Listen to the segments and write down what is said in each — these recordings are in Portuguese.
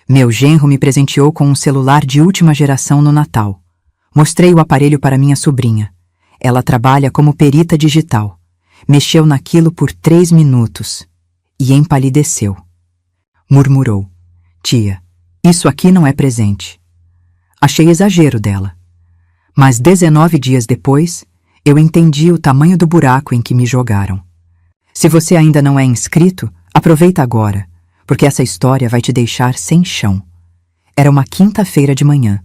Meu genro me presenteou com um celular de última geração no Natal. Mostrei o aparelho para minha sobrinha. Ela trabalha como perita digital. Mexeu naquilo por 3 minutos e empalideceu. Murmurou: "Tia, isso aqui não é presente." Achei exagero dela. Mas 19 dias depois, eu entendi o tamanho do buraco em que me jogaram. Se você ainda não é inscrito, aproveita agora, porque essa história vai te deixar sem chão. Era uma quinta-feira de manhã.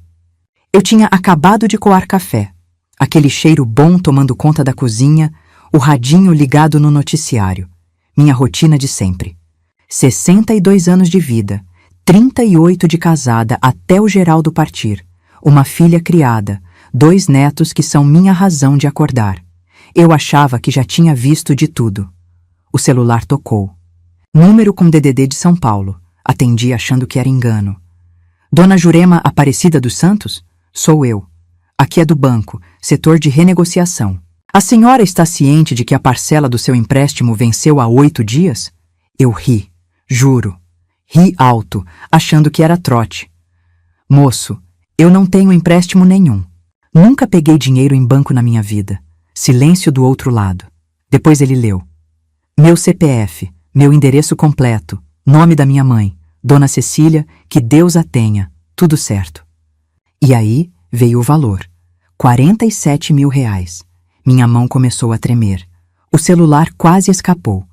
Eu tinha acabado de coar café, aquele cheiro bom tomando conta da cozinha, o radinho ligado no noticiário. Minha rotina de sempre. 62 anos de vida, 38 de casada até o Geraldo partir, uma filha criada, 2 netos que são minha razão de acordar. Eu achava que já tinha visto de tudo. O celular tocou. Número com DDD de São Paulo. Atendi achando que era engano. Dona Jurema Aparecida dos Santos? Sou eu. Aqui é do banco, setor de renegociação. A senhora está ciente de que a parcela do seu empréstimo venceu há 8 dias? Eu ri, juro. Ri alto, achando que era trote. Moço, eu não tenho empréstimo nenhum. Nunca peguei dinheiro em banco na minha vida. Silêncio do outro lado. Depois ele leu. Meu CPF, meu endereço completo, nome da minha mãe, Dona Cecília, que Deus a tenha, tudo certo. E aí veio o valor. 47 mil reais. Minha mão começou a tremer. O celular quase escapou.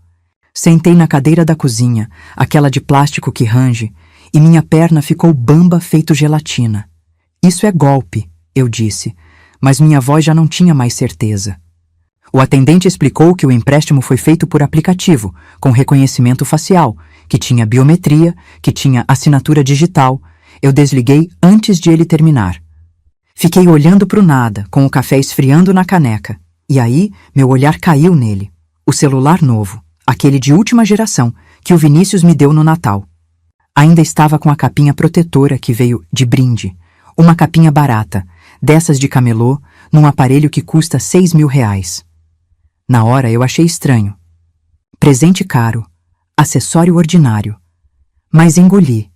Sentei na cadeira da cozinha, aquela de plástico que range, e minha perna ficou bamba feito gelatina. Isso é golpe, eu disse, mas minha voz já não tinha mais certeza. O atendente explicou que o empréstimo foi feito por aplicativo, com reconhecimento facial, que tinha biometria, que tinha assinatura digital. Eu desliguei antes de ele terminar. Fiquei olhando para o nada, com o café esfriando na caneca. E aí, meu olhar caiu nele. O celular novo, aquele de última geração, que o Vinícius me deu no Natal. Ainda estava com a capinha protetora que veio de brinde. Uma capinha barata, dessas de camelô, num aparelho que custa 6 mil reais. Na hora eu achei estranho. Presente caro, acessório ordinário. Mas engoli.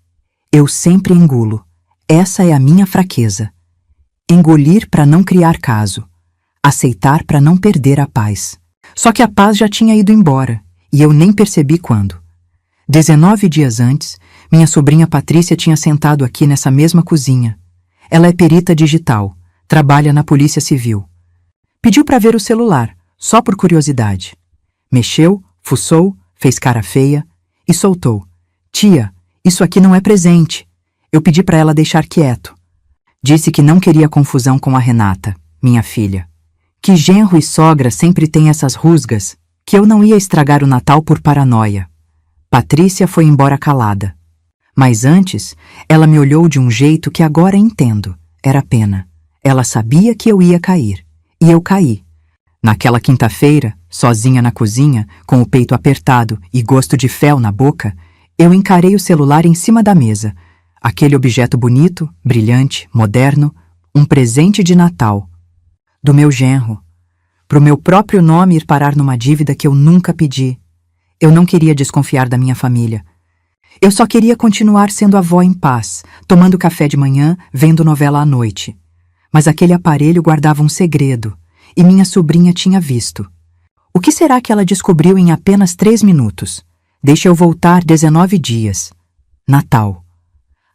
Eu sempre engulo. Essa é a minha fraqueza. Engolir para não criar caso. Aceitar para não perder a paz. Só que a paz já tinha ido embora, e eu nem percebi quando. 19 dias antes, minha sobrinha Patrícia tinha sentado aqui nessa mesma cozinha. Ela é perita digital, trabalha na Polícia Civil. Pediu para ver o celular, só por curiosidade. Mexeu, fuçou, fez cara feia e soltou. Tia, isso aqui não é presente. Eu pedi para ela deixar quieto. Disse que não queria confusão com a Renata, minha filha. Que genro e sogra sempre têm essas rusgas, que eu não ia estragar o Natal por paranoia. Patrícia foi embora calada. Mas antes, ela me olhou de um jeito que agora entendo. Era pena. Ela sabia que eu ia cair. E eu caí. Naquela quinta-feira, sozinha na cozinha, com o peito apertado e gosto de fel na boca, eu encarei o celular em cima da mesa. Aquele objeto bonito, brilhante, moderno, um presente de Natal. Do meu genro. Pro meu próprio nome ir parar numa dívida que eu nunca pedi. Eu não queria desconfiar da minha família. Eu só queria continuar sendo avó em paz, tomando café de manhã, vendo novela à noite. Mas aquele aparelho guardava um segredo. E minha sobrinha tinha visto. O que será que ela descobriu em apenas 3 minutos? Deixa eu voltar 19 dias. Natal.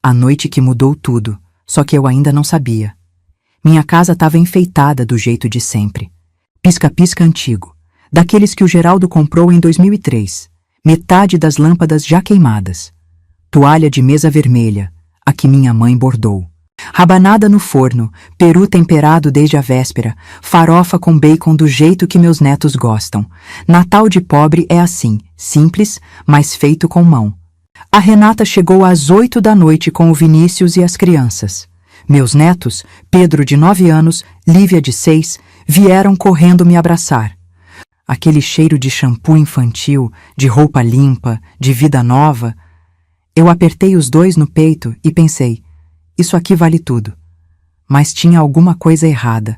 A noite que mudou tudo, só que eu ainda não sabia. Minha casa estava enfeitada do jeito de sempre. Pisca-pisca antigo, daqueles que o Geraldo comprou em 2003. Metade das lâmpadas já queimadas. Toalha de mesa vermelha, a que minha mãe bordou. Rabanada no forno, peru temperado desde a véspera, farofa com bacon do jeito que meus netos gostam. Natal de pobre é assim, simples, mas feito com mão. A Renata chegou às 8 da noite com o Vinícius e as crianças. Meus netos, Pedro de 9 anos, Lívia de 6, vieram correndo me abraçar. Aquele cheiro de shampoo infantil, de roupa limpa, de vida nova. Eu apertei os dois no peito e pensei, isso aqui vale tudo. Mas tinha alguma coisa errada.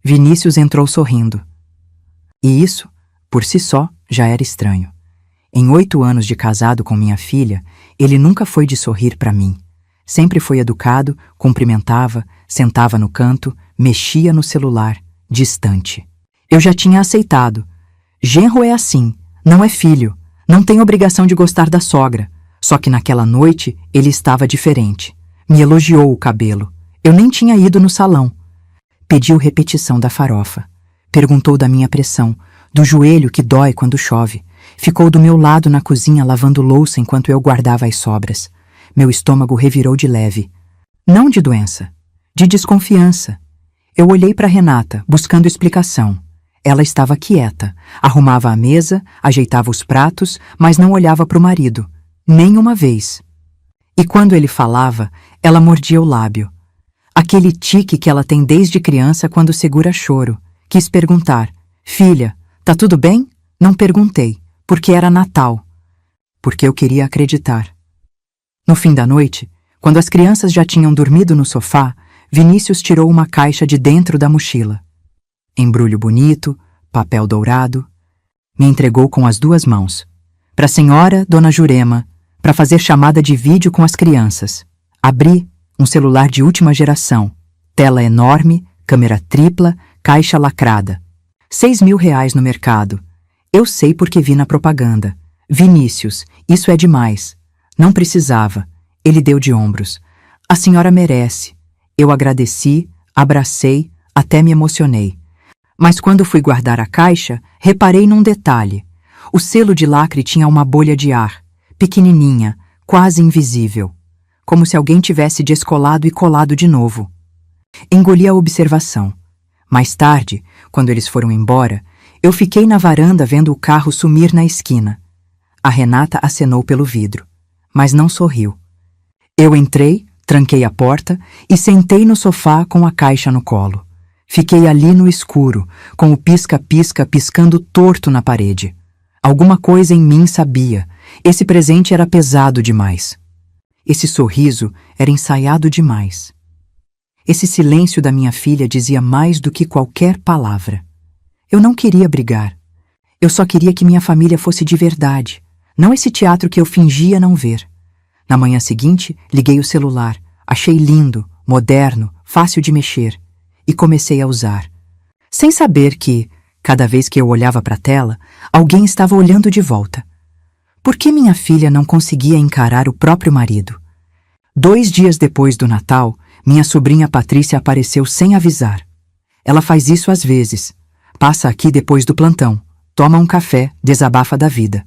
Vinícius entrou sorrindo. E isso, por si só, já era estranho. Em 8 anos de casado com minha filha, Ele nunca foi de sorrir para mim. Sempre foi educado, cumprimentava, sentava no canto, mexia no celular, distante. Eu já tinha aceitado. Genro é assim, não é filho, não tem obrigação de gostar da sogra. Só que naquela noite ele estava diferente. Me elogiou o cabelo. Eu nem tinha ido no salão. Pediu repetição da farofa. Perguntou da minha pressão, do joelho que dói quando chove. Ficou do meu lado na cozinha lavando louça enquanto eu guardava as sobras. Meu estômago revirou de leve. Não de doença, de desconfiança. Eu olhei para Renata, buscando explicação. Ela estava quieta, arrumava a mesa, ajeitava os pratos, mas não olhava para o marido, nem uma vez. E quando ele falava, ela mordia o lábio. Aquele tique que ela tem desde criança quando segura choro. Quis perguntar, filha, tá tudo bem? Não perguntei, porque era Natal. Porque eu queria acreditar. No fim da noite, quando as crianças já tinham dormido no sofá, Vinícius tirou uma caixa de dentro da mochila. Embrulho bonito, papel dourado. Me entregou com as 2 mãos. Para a senhora, dona Jurema, para fazer chamada de vídeo com as crianças. Abri um celular de última geração. Tela enorme, câmera tripla, caixa lacrada. R$6.000 no mercado. Eu sei porque vi na propaganda. Vinícius, isso é demais. Não precisava. Ele deu de ombros. A senhora merece. Eu agradeci, abracei, até me emocionei. Mas quando fui guardar a caixa, reparei num detalhe. O selo de lacre tinha uma bolha de ar, pequenininha, quase invisível. Como se alguém tivesse descolado e colado de novo. Engoli a observação. Mais tarde, quando eles foram embora, eu fiquei na varanda vendo o carro sumir na esquina. A Renata acenou pelo vidro, mas não sorriu. Eu entrei, tranquei a porta e sentei no sofá com a caixa no colo. Fiquei ali no escuro, com o pisca-pisca piscando torto na parede. Alguma coisa em mim sabia, esse presente era pesado demais. Esse sorriso era ensaiado demais. Esse silêncio da minha filha dizia mais do que qualquer palavra. Eu não queria brigar. Eu só queria que minha família fosse de verdade, não esse teatro que eu fingia não ver. Na manhã seguinte, liguei o celular. Achei lindo, moderno, fácil de mexer. E comecei a usar. Sem saber que, cada vez que eu olhava para a tela, alguém estava olhando de volta. Por que minha filha não conseguia encarar o próprio marido? 2 dias depois do Natal, minha sobrinha Patrícia apareceu sem avisar. Ela faz isso às vezes. Passa aqui depois do plantão, toma um café, desabafa da vida.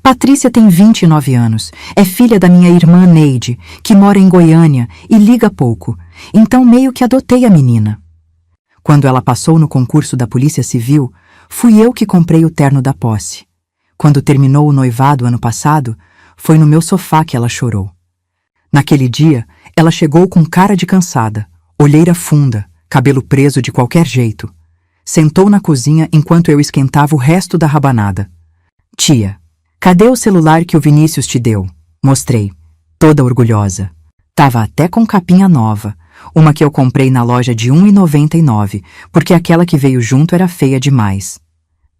Patrícia tem 29 anos, é filha da minha irmã Neide, que mora em Goiânia e liga pouco, então meio que adotei a menina. Quando ela passou no concurso da Polícia Civil, fui eu que comprei o terno da posse. Quando terminou o noivado ano passado, foi no meu sofá que ela chorou. Naquele dia, ela chegou com cara de cansada, olheira funda, cabelo preso de qualquer jeito. Sentou na cozinha enquanto eu esquentava o resto da rabanada. Tia, cadê o celular que o Vinícius te deu? Mostrei, toda orgulhosa. Tava até com capinha nova, uma que eu comprei na loja de R$1,99, porque aquela que veio junto era feia demais.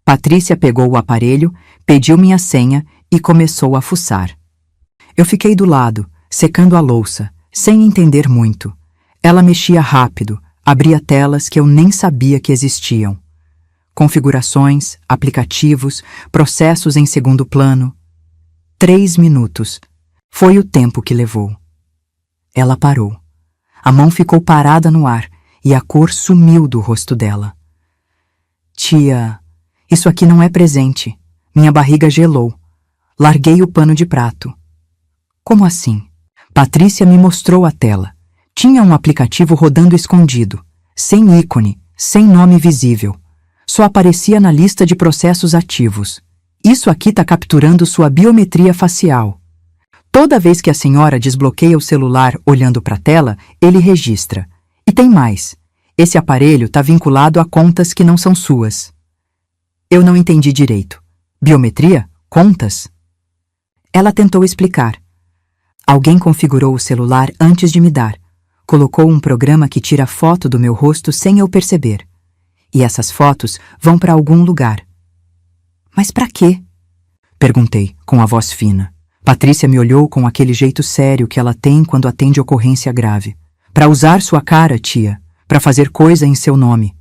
Patrícia pegou o aparelho, pediu minha senha e começou a fuçar. Eu fiquei do lado, secando a louça, sem entender muito. Ela mexia rápido, abria telas que eu nem sabia que existiam. Configurações, aplicativos, processos em segundo plano. 3 minutos. Foi o tempo que levou. Ela parou. A mão ficou parada no ar e a cor sumiu do rosto dela. Tia, isso aqui não é presente. Minha barriga gelou. Larguei o pano de prato. Como assim? Patrícia me mostrou a tela. Tinha um aplicativo rodando escondido, sem ícone, sem nome visível. Só aparecia na lista de processos ativos. Isso aqui está capturando sua biometria facial. Toda vez que a senhora desbloqueia o celular olhando para a tela, ele registra. E tem mais. Esse aparelho está vinculado a contas que não são suas. Eu não entendi direito. Biometria? Contas? Ela tentou explicar. Alguém configurou o celular antes de me dar. Colocou um programa que tira foto do meu rosto sem eu perceber. E essas fotos vão para algum lugar. Mas para quê? Perguntei, com a voz fina. Patrícia me olhou com aquele jeito sério que ela tem quando atende ocorrência grave. Para usar sua cara, tia, para fazer coisa em seu nome.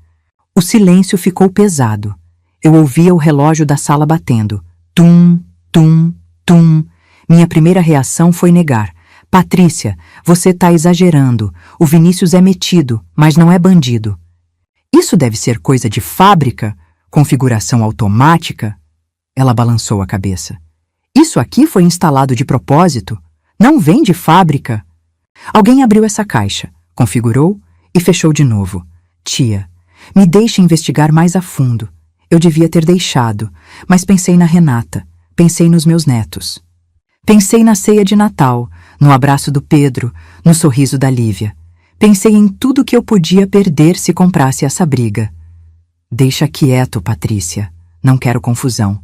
O silêncio ficou pesado. Eu ouvia o relógio da sala batendo. Tum, tum, tum. Minha primeira reação foi negar. Patrícia, você tá exagerando. O Vinícius é metido, mas não é bandido. Isso deve ser coisa de fábrica? Configuração automática? Ela balançou a cabeça. Isso aqui foi instalado de propósito. Não vem de fábrica. Alguém abriu essa caixa, configurou e fechou de novo. Tia, me deixe investigar mais a fundo. Eu devia ter deixado, mas pensei na Renata, pensei nos meus netos. Pensei na ceia de Natal, no abraço do Pedro, no sorriso da Lívia. Pensei em tudo que eu podia perder se comprasse essa briga. Deixa quieto, Patrícia. Não quero confusão.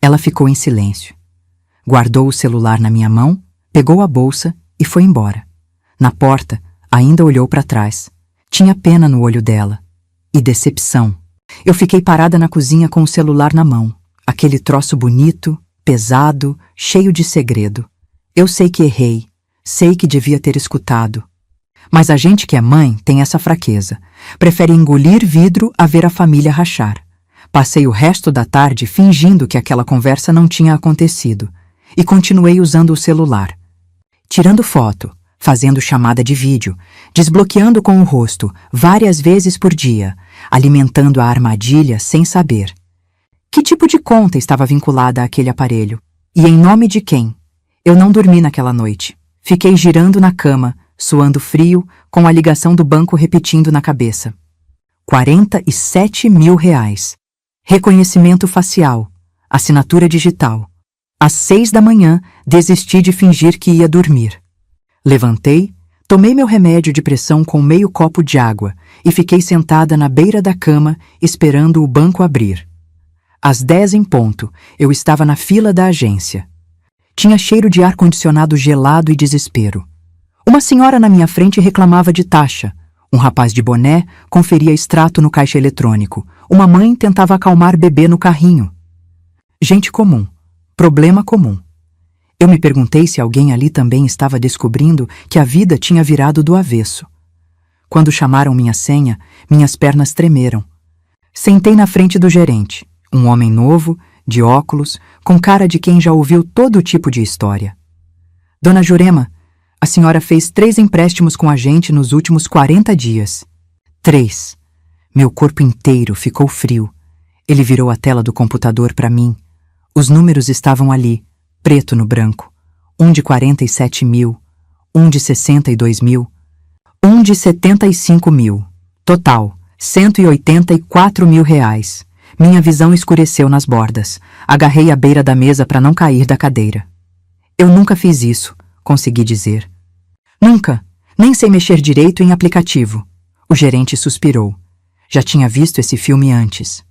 Ela ficou em silêncio. Guardou o celular na minha mão, pegou a bolsa e foi embora. Na porta, ainda olhou para trás. Tinha pena no olho dela. E decepção. Eu fiquei parada na cozinha com o celular na mão. Aquele troço bonito, pesado, cheio de segredo. Eu sei que errei. Sei que devia ter escutado. Mas a gente que é mãe tem essa fraqueza. Prefere engolir vidro a ver a família rachar. Passei o resto da tarde fingindo que aquela conversa não tinha acontecido. E continuei usando o celular. Tirando foto, fazendo chamada de vídeo, desbloqueando com o rosto várias vezes por dia, alimentando a armadilha sem saber. Que tipo de conta estava vinculada àquele aparelho? E em nome de quem? Eu não dormi naquela noite. Fiquei girando na cama, suando frio, com a ligação do banco repetindo na cabeça. 47 mil reais. Reconhecimento facial. Assinatura digital. Às 6 da manhã, desisti de fingir que ia dormir. Levantei, tomei meu remédio de pressão com meio copo de água e fiquei sentada na beira da cama, esperando o banco abrir. Às 10 em ponto, eu estava na fila da agência. Tinha cheiro de ar-condicionado gelado e desespero. Uma senhora na minha frente reclamava de taxa. Um rapaz de boné conferia extrato no caixa eletrônico. Uma mãe tentava acalmar bebê no carrinho. Gente comum. Problema comum. Eu me perguntei se alguém ali também estava descobrindo que a vida tinha virado do avesso. Quando chamaram minha senha, minhas pernas tremeram. Sentei na frente do gerente, um homem novo, de óculos, com cara de quem já ouviu todo tipo de história. Dona Jurema, a senhora fez 3 empréstimos com a gente nos últimos 40 dias. 3. Meu corpo inteiro ficou frio. Ele virou a tela do computador para mim. Os números estavam ali, preto no branco. Um de 47 mil, um de 62 mil, um de 75 mil. Total, 184 mil reais. Minha visão escureceu nas bordas. Agarrei a beira da mesa para não cair da cadeira. Eu nunca fiz isso, consegui dizer. Nunca. Nem sei mexer direito em aplicativo. O gerente suspirou. Já tinha visto esse filme antes.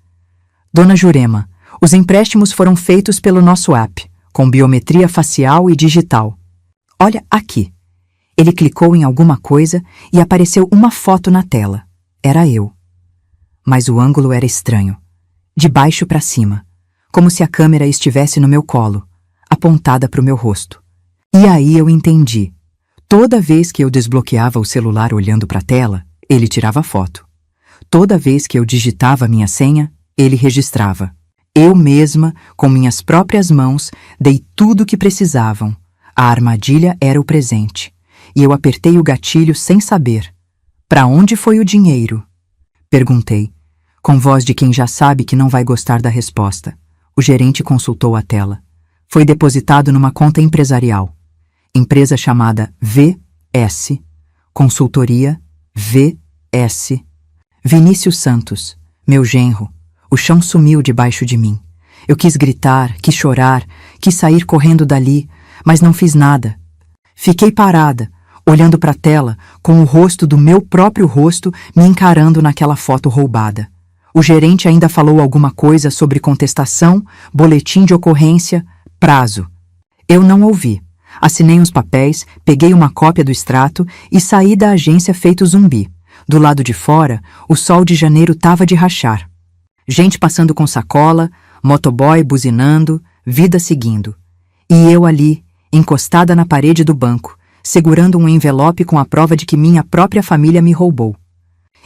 Dona Jurema, os empréstimos foram feitos pelo nosso app, com biometria facial e digital. Olha aqui. Ele clicou em alguma coisa e apareceu uma foto na tela. Era eu. Mas o ângulo era estranho. De baixo para cima, como se a câmera estivesse no meu colo, apontada para o meu rosto. E aí eu entendi. Toda vez que eu desbloqueava o celular olhando para a tela, ele tirava foto. Toda vez que eu digitava minha senha, ele registrava. Eu mesma, com minhas próprias mãos, dei tudo o que precisavam. A armadilha era o presente. E eu apertei o gatilho sem saber. Para onde foi o dinheiro? Perguntei, com voz de quem já sabe que não vai gostar da resposta. O gerente consultou a tela. Foi depositado numa conta empresarial. Empresa chamada VS. Consultoria VS. Vinícius Santos, meu genro. O chão sumiu debaixo de mim. Eu quis gritar, quis chorar, quis sair correndo dali, mas não fiz nada. Fiquei parada, olhando para a tela, com o rosto do meu próprio rosto me encarando naquela foto roubada. O gerente ainda falou alguma coisa sobre contestação, boletim de ocorrência, prazo. Eu não ouvi. Assinei uns papéis, peguei uma cópia do extrato e saí da agência feito zumbi. Do lado de fora, o sol de janeiro tava de rachar. Gente passando com sacola, motoboy buzinando, vida seguindo. E eu ali, encostada na parede do banco, segurando um envelope com a prova de que minha própria família me roubou.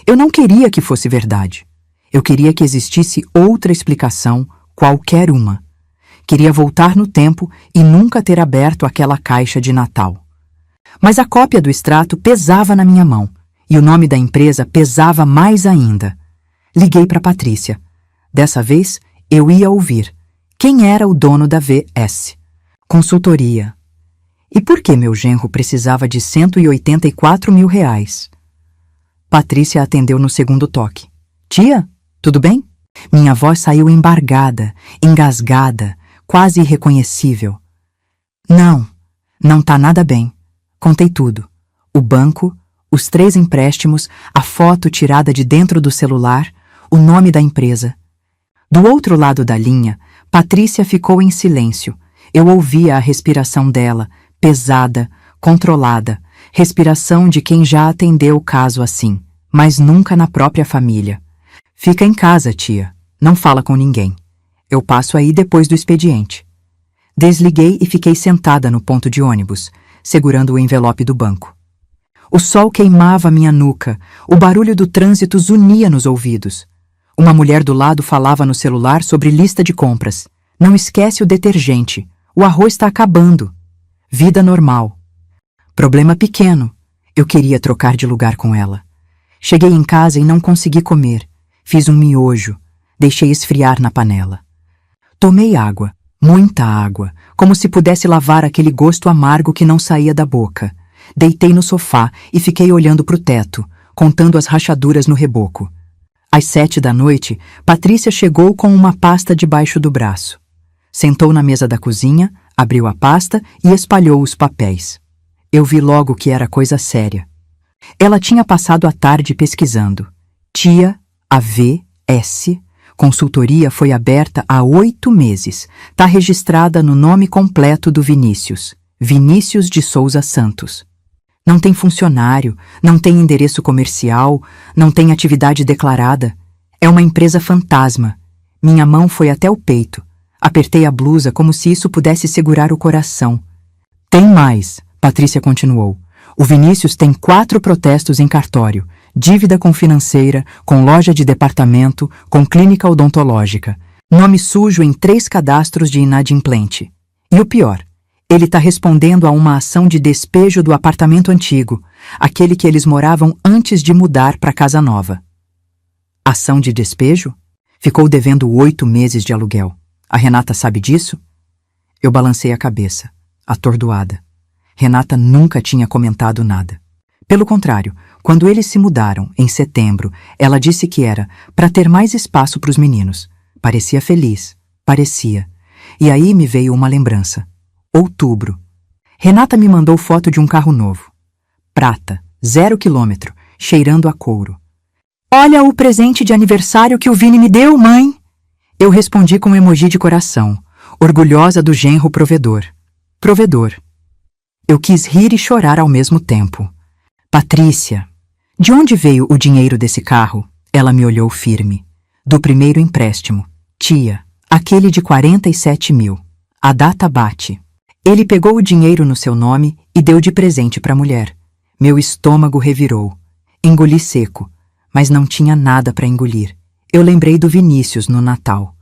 Eu não queria que fosse verdade. Eu queria que existisse outra explicação, qualquer uma. Queria voltar no tempo e nunca ter aberto aquela caixa de Natal. Mas a cópia do extrato pesava na minha mão, e o nome da empresa pesava mais ainda. Liguei para Patrícia. Dessa vez, eu ia ouvir. Quem era o dono da VS? Consultoria. E por que meu genro precisava de R$184 mil? Patrícia atendeu no segundo toque. Tia, tudo bem? Minha voz saiu embargada, engasgada, quase irreconhecível. Não tá nada bem. Contei tudo. O banco, os 3 empréstimos, a foto tirada de dentro do celular, o nome da empresa. Do outro lado da linha, Patrícia ficou em silêncio. Eu ouvia a respiração dela, pesada, controlada, respiração de quem já atendeu o caso assim, mas nunca na própria família. Fica em casa, tia. Não fala com ninguém. Eu passo aí depois do expediente. Desliguei e fiquei sentada no ponto de ônibus, segurando o envelope do banco. O sol queimava minha nuca, o barulho do trânsito zunia nos ouvidos. Uma mulher do lado falava no celular sobre lista de compras. Não esquece o detergente. O arroz está acabando. Vida normal. Problema pequeno. Eu queria trocar de lugar com ela. Cheguei em casa e não consegui comer. Fiz um miojo. Deixei esfriar na panela. Tomei água, muita água, como se pudesse lavar aquele gosto amargo que não saía da boca. Deitei no sofá e fiquei olhando para o teto, contando as rachaduras no reboco. Às 7 da noite, Patrícia chegou com uma pasta debaixo do braço. Sentou na mesa da cozinha, abriu a pasta e espalhou os papéis. Eu vi logo que era coisa séria. Ela tinha passado a tarde pesquisando. Tia AVS. Consultoria foi aberta há 8 meses. Tá registrada no nome completo do Vinícius. Vinícius de Souza Santos. Não tem funcionário, não tem endereço comercial, não tem atividade declarada. É uma empresa fantasma. Minha mão foi até o peito. Apertei a blusa como se isso pudesse segurar o coração. Tem mais, Patrícia continuou. O Vinícius tem 4 protestos em cartório. Dívida com financeira, com loja de departamento, com clínica odontológica. Nome sujo em 3 cadastros de inadimplente. E o pior, ele está respondendo a uma ação de despejo do apartamento antigo, aquele que eles moravam antes de mudar para a casa nova. Ação de despejo? Ficou devendo 8 meses de aluguel. A Renata sabe disso? Eu balancei a cabeça, atordoada. Renata nunca tinha comentado nada. Pelo contrário, quando eles se mudaram, em setembro, ela disse que era para ter mais espaço para os meninos. Parecia feliz. Parecia. E aí me veio uma lembrança. Outubro. Renata me mandou foto de um carro novo. Prata, 0 quilômetro, cheirando a couro. Olha o presente de aniversário que o Vini me deu, mãe! Eu respondi com um emoji de coração, orgulhosa do genro provedor. Provedor. Eu quis rir e chorar ao mesmo tempo. Patrícia, de onde veio o dinheiro desse carro? Ela me olhou firme. Do primeiro empréstimo. Tia, aquele de 47 mil. A data bate. Ele pegou o dinheiro no seu nome e deu de presente para a mulher. Meu estômago revirou. Engoli seco, mas não tinha nada para engolir. Eu lembrei do Vinícius no Natal.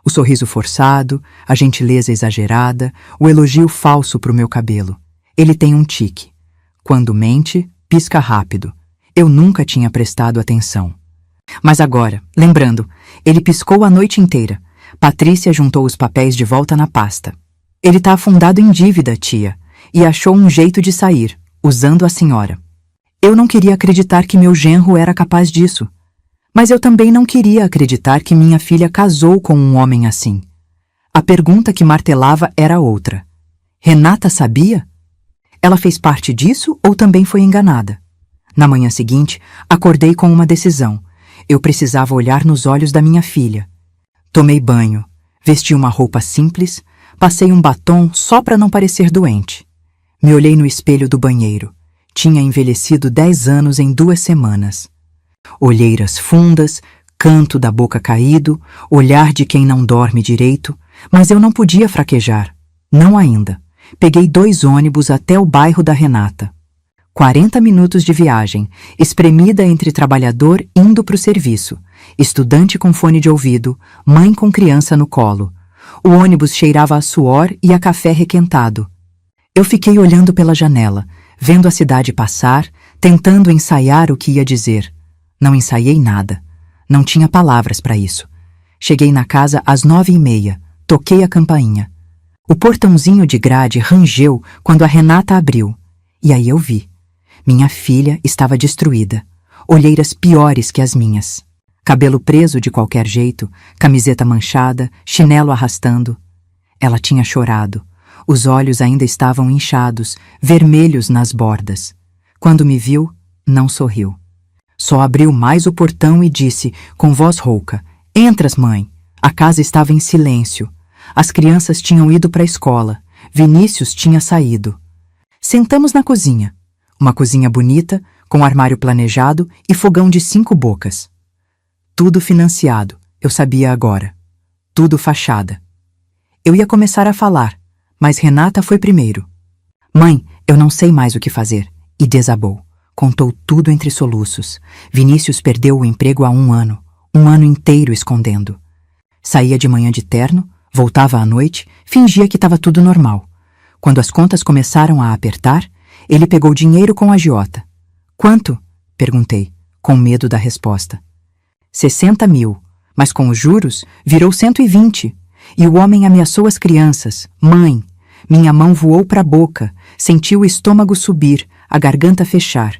O sorriso forçado, a gentileza exagerada, o elogio falso pro meu cabelo. Ele tem um tique. Quando mente, pisca rápido. Eu nunca tinha prestado atenção. Mas agora, lembrando, ele piscou a noite inteira. Patrícia juntou os papéis de volta na pasta. Ele tá afundado em dívida, tia, e achou um jeito de sair, usando a senhora. Eu não queria acreditar que meu genro era capaz disso. Mas eu também não queria acreditar que minha filha casou com um homem assim. A pergunta que martelava era outra. Renata sabia? Ela fez parte disso ou também foi enganada? Na manhã seguinte, acordei com uma decisão. Eu precisava olhar nos olhos da minha filha. Tomei banho, vesti uma roupa simples, passei um batom só para não parecer doente. Me olhei no espelho do banheiro. Tinha envelhecido 10 anos em 2 semanas. Olheiras fundas, canto da boca caído, olhar de quem não dorme direito, mas eu não podia fraquejar. Não ainda. Peguei 2 ônibus até o bairro da Renata. 40 minutos de viagem, espremida entre trabalhador indo para o serviço, estudante com fone de ouvido, mãe com criança no colo. O ônibus cheirava a suor e a café requentado. Eu fiquei olhando pela janela, vendo a cidade passar, tentando ensaiar o que ia dizer. Não ensaiei nada. Não tinha palavras para isso. Cheguei na casa às 9h30. Toquei a campainha. O portãozinho de grade rangeu quando a Renata abriu. E aí eu vi. Minha filha estava destruída. Olheiras piores que as minhas. Cabelo preso de qualquer jeito, camiseta manchada, chinelo arrastando. Ela tinha chorado. Os olhos ainda estavam inchados, vermelhos nas bordas. Quando me viu, não sorriu. Só abriu mais o portão e disse, com voz rouca, "Entras, mãe." A casa estava em silêncio. As crianças tinham ido para a escola. Vinícius tinha saído. Sentamos na cozinha. Uma cozinha bonita, com armário planejado e fogão de 5 bocas. Tudo financiado, eu sabia agora. Tudo fachada. Eu ia começar a falar, mas Renata foi primeiro. "Mãe, eu não sei mais o que fazer." E desabou. Contou tudo entre soluços. Vinícius perdeu o emprego há 1 ano. 1 ano inteiro escondendo. Saía de manhã de terno, voltava à noite, fingia que estava tudo normal. Quando as contas começaram a apertar, ele pegou dinheiro com a agiota. "Quanto?" perguntei, com medo da resposta. 60 mil, mas com os juros virou 120. E o homem ameaçou as crianças. "Mãe." Minha mão voou para a boca, senti o estômago subir, a garganta fechar.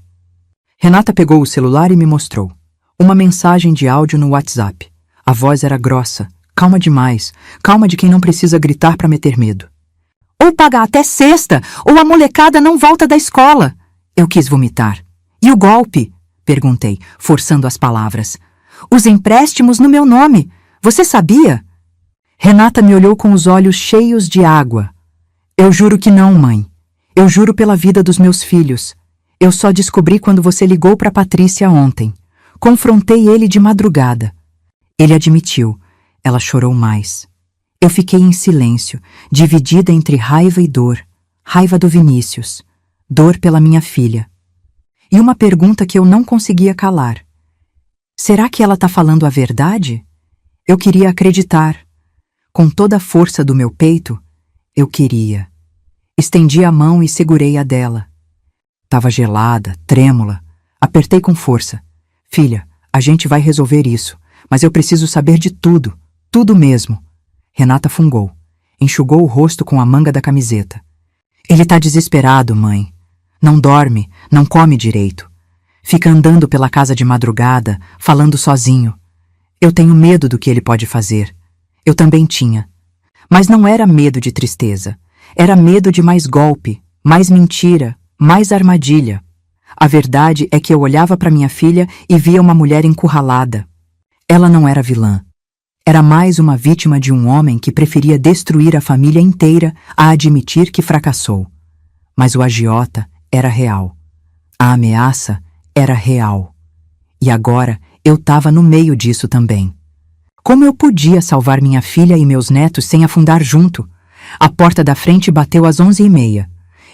Renata pegou o celular e me mostrou. Uma mensagem de áudio no WhatsApp. A voz era grossa, calma demais, calma de quem não precisa gritar para meter medo. "Ou paga até sexta, ou a molecada não volta da escola." Eu quis vomitar. "E o golpe?" perguntei, forçando as palavras. "Os empréstimos no meu nome. Você sabia?" Renata me olhou com os olhos cheios de água. "Eu juro que não, mãe. Eu juro pela vida dos meus filhos. Eu só descobri quando você ligou para Patrícia ontem. Confrontei ele de madrugada." Ele admitiu. Ela chorou mais. Eu fiquei em silêncio, dividida entre raiva e dor. Raiva do Vinícius. Dor pela minha filha. E uma pergunta que eu não conseguia calar. Será que ela está falando a verdade? Eu queria acreditar. Com toda a força do meu peito, eu queria. Estendi a mão e segurei a dela. Tava gelada, trêmula. Apertei com força. "Filha, a gente vai resolver isso, mas eu preciso saber de tudo, tudo mesmo." Renata fungou. Enxugou o rosto com a manga da camiseta. "Ele tá desesperado, mãe. Não dorme, não come direito. Fica andando pela casa de madrugada, falando sozinho. Eu tenho medo do que ele pode fazer." Eu também tinha. Mas não era medo de tristeza. Era medo de mais golpe, mais mentira, mais armadilha. A verdade é que eu olhava para minha filha e via uma mulher encurralada. Ela não era vilã. Era mais uma vítima de um homem que preferia destruir a família inteira a admitir que fracassou. Mas o agiota era real. A ameaça era real. E agora eu estava no meio disso também. Como eu podia salvar minha filha e meus netos sem afundar junto? A porta da frente bateu às 11h30.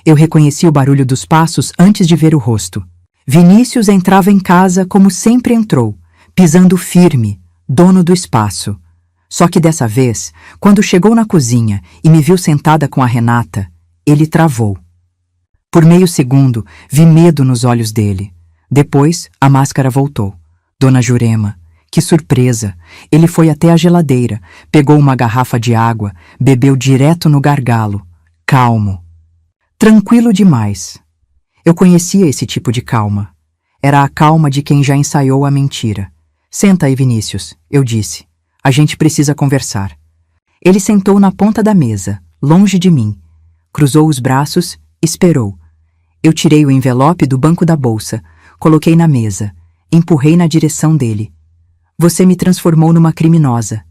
Eu reconheci o barulho dos passos antes de ver o rosto. Vinícius entrava em casa como sempre entrou, pisando firme, dono do espaço. Só que dessa vez, quando chegou na cozinha e me viu sentada com a Renata, ele travou. Por meio segundo, vi medo nos olhos dele. Depois, a máscara voltou. "Dona Jurema, que surpresa! Ele foi até a geladeira, pegou uma garrafa de água, bebeu direto no gargalo. Calmo. Tranquilo demais. Eu conhecia esse tipo de calma. Era a calma de quem já ensaiou a mentira. "Senta aí, Vinícius", eu disse. "A gente precisa conversar." Ele sentou na ponta da mesa, longe de mim. Cruzou os braços, esperou. Eu tirei o envelope do banco da bolsa, coloquei na mesa, empurrei na direção dele. "Você me transformou numa criminosa."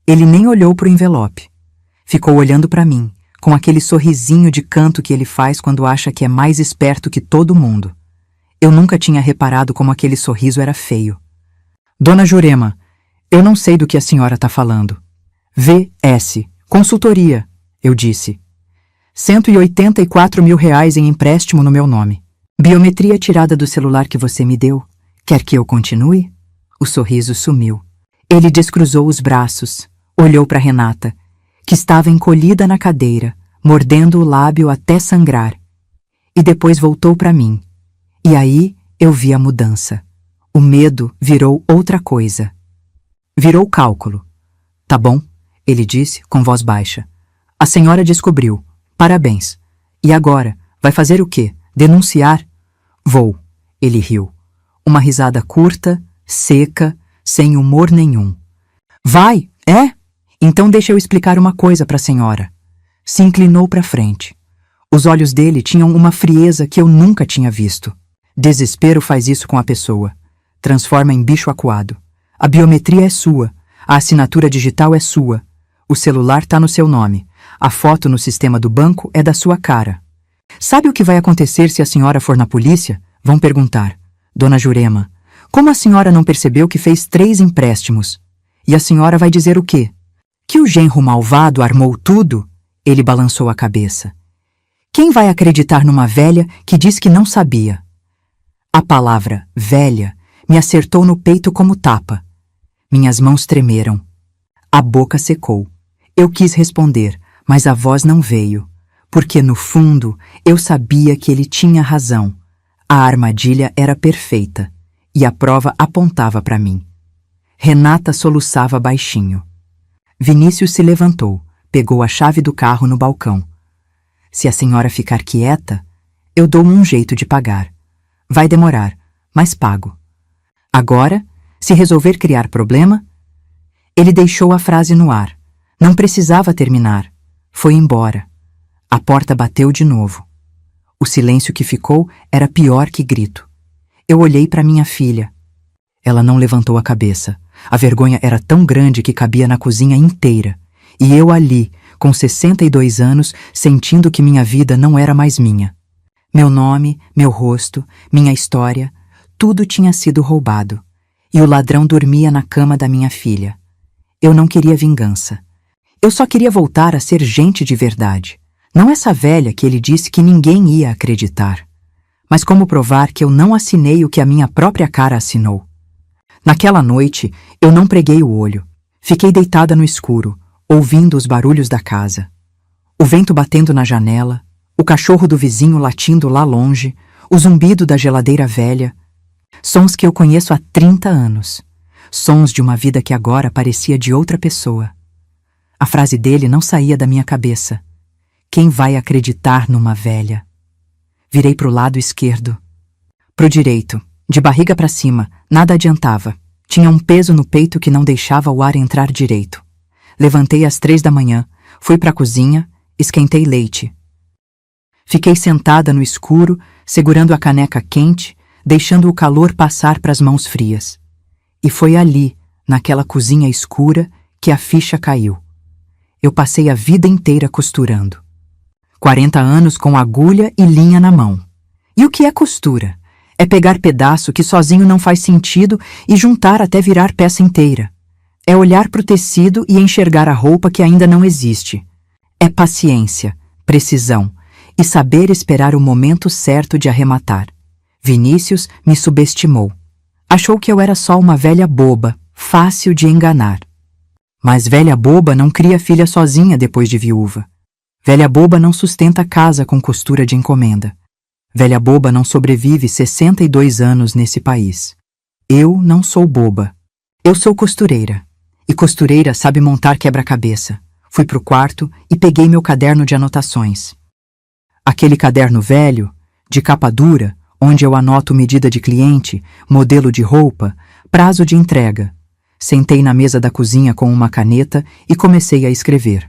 Ele nem olhou para o envelope. Ficou olhando para mim, com aquele sorrisinho de canto que ele faz quando acha que é mais esperto que todo mundo. Eu nunca tinha reparado como aquele sorriso era feio. "Dona Jurema, eu não sei do que a senhora está falando." "VS, consultoria", eu disse. R$ 184 mil em empréstimo no meu nome. Biometria tirada do celular que você me deu. Quer que eu continue? O sorriso sumiu. Ele descruzou os braços, olhou para Renata, que estava encolhida na cadeira, mordendo o lábio até sangrar. E depois voltou para mim. E aí eu vi a mudança. O medo virou outra coisa. Virou cálculo. Tá bom, ele disse com voz baixa. A senhora descobriu. Parabéns. E agora? Vai fazer o quê? Denunciar? Vou. Ele riu. Uma risada curta, seca, sem humor nenhum. Vai, é? Então deixa eu explicar uma coisa para a senhora. Se inclinou para frente. Os olhos dele tinham uma frieza que eu nunca tinha visto. Desespero faz isso com a pessoa. Transforma em bicho acuado. A biometria é sua. A assinatura digital é sua. O celular está no seu nome. A foto no sistema do banco é da sua cara. Sabe o que vai acontecer se a senhora for na polícia? Vão perguntar. Dona Jurema, como a senhora não percebeu que fez 3 empréstimos? E a senhora vai dizer o quê? Que o genro malvado armou tudo? Ele balançou a cabeça. Quem vai acreditar numa velha que diz que não sabia? A palavra velha me acertou no peito como tapa. Minhas mãos tremeram. A boca secou. Eu quis responder, mas a voz não veio, porque no fundo eu sabia que ele tinha razão. A armadilha era perfeita, e a prova apontava para mim. Renata soluçava baixinho. Vinícius se levantou, pegou a chave do carro no balcão. Se a senhora ficar quieta, eu dou um jeito de pagar. Vai demorar, mas pago. Agora, se resolver criar problema... Ele deixou a frase no ar. Não precisava terminar. Foi embora. A porta bateu de novo. O silêncio que ficou era pior que grito. Eu olhei para minha filha. Ela não levantou a cabeça. A vergonha era tão grande que cabia na cozinha inteira. E eu ali, com 62 anos, sentindo que minha vida não era mais minha. Meu nome, meu rosto, minha história, tudo tinha sido roubado. E o ladrão dormia na cama da minha filha. Eu não queria vingança. Eu só queria voltar a ser gente de verdade. Não essa velha que ele disse que ninguém ia acreditar. Mas como provar que eu não assinei o que a minha própria cara assinou? Naquela noite, eu não preguei o olho. Fiquei deitada no escuro, ouvindo os barulhos da casa. O vento batendo na janela, o cachorro do vizinho latindo lá longe, o zumbido da geladeira velha. Sons que eu conheço há 30 anos. Sons de uma vida que agora parecia de outra pessoa. A frase dele não saía da minha cabeça. Quem vai acreditar numa velha? Virei pro lado esquerdo. Pro direito, de barriga para cima, nada adiantava. Tinha um peso no peito que não deixava o ar entrar direito. Levantei às 3 da manhã, fui pra cozinha, esquentei leite. Fiquei sentada no escuro, segurando a caneca quente, deixando o calor passar pras mãos frias. E foi ali, naquela cozinha escura, que a ficha caiu. Eu passei a vida inteira costurando. 40 anos com agulha e linha na mão. E o que é costura? É pegar pedaço que sozinho não faz sentido e juntar até virar peça inteira. É olhar para o tecido e enxergar a roupa que ainda não existe. É paciência, precisão e saber esperar o momento certo de arrematar. Vinícius me subestimou. Achou que eu era só uma velha boba, fácil de enganar. Mas velha boba não cria filha sozinha depois de viúva. Velha boba não sustenta casa com costura de encomenda. Velha boba não sobrevive 62 anos nesse país. Eu não sou boba. Eu sou costureira. E costureira sabe montar quebra-cabeça. Fui pro quarto e peguei meu caderno de anotações. Aquele caderno velho, de capa dura, onde eu anoto medida de cliente, modelo de roupa, prazo de entrega. Sentei na mesa da cozinha com uma caneta e comecei a escrever.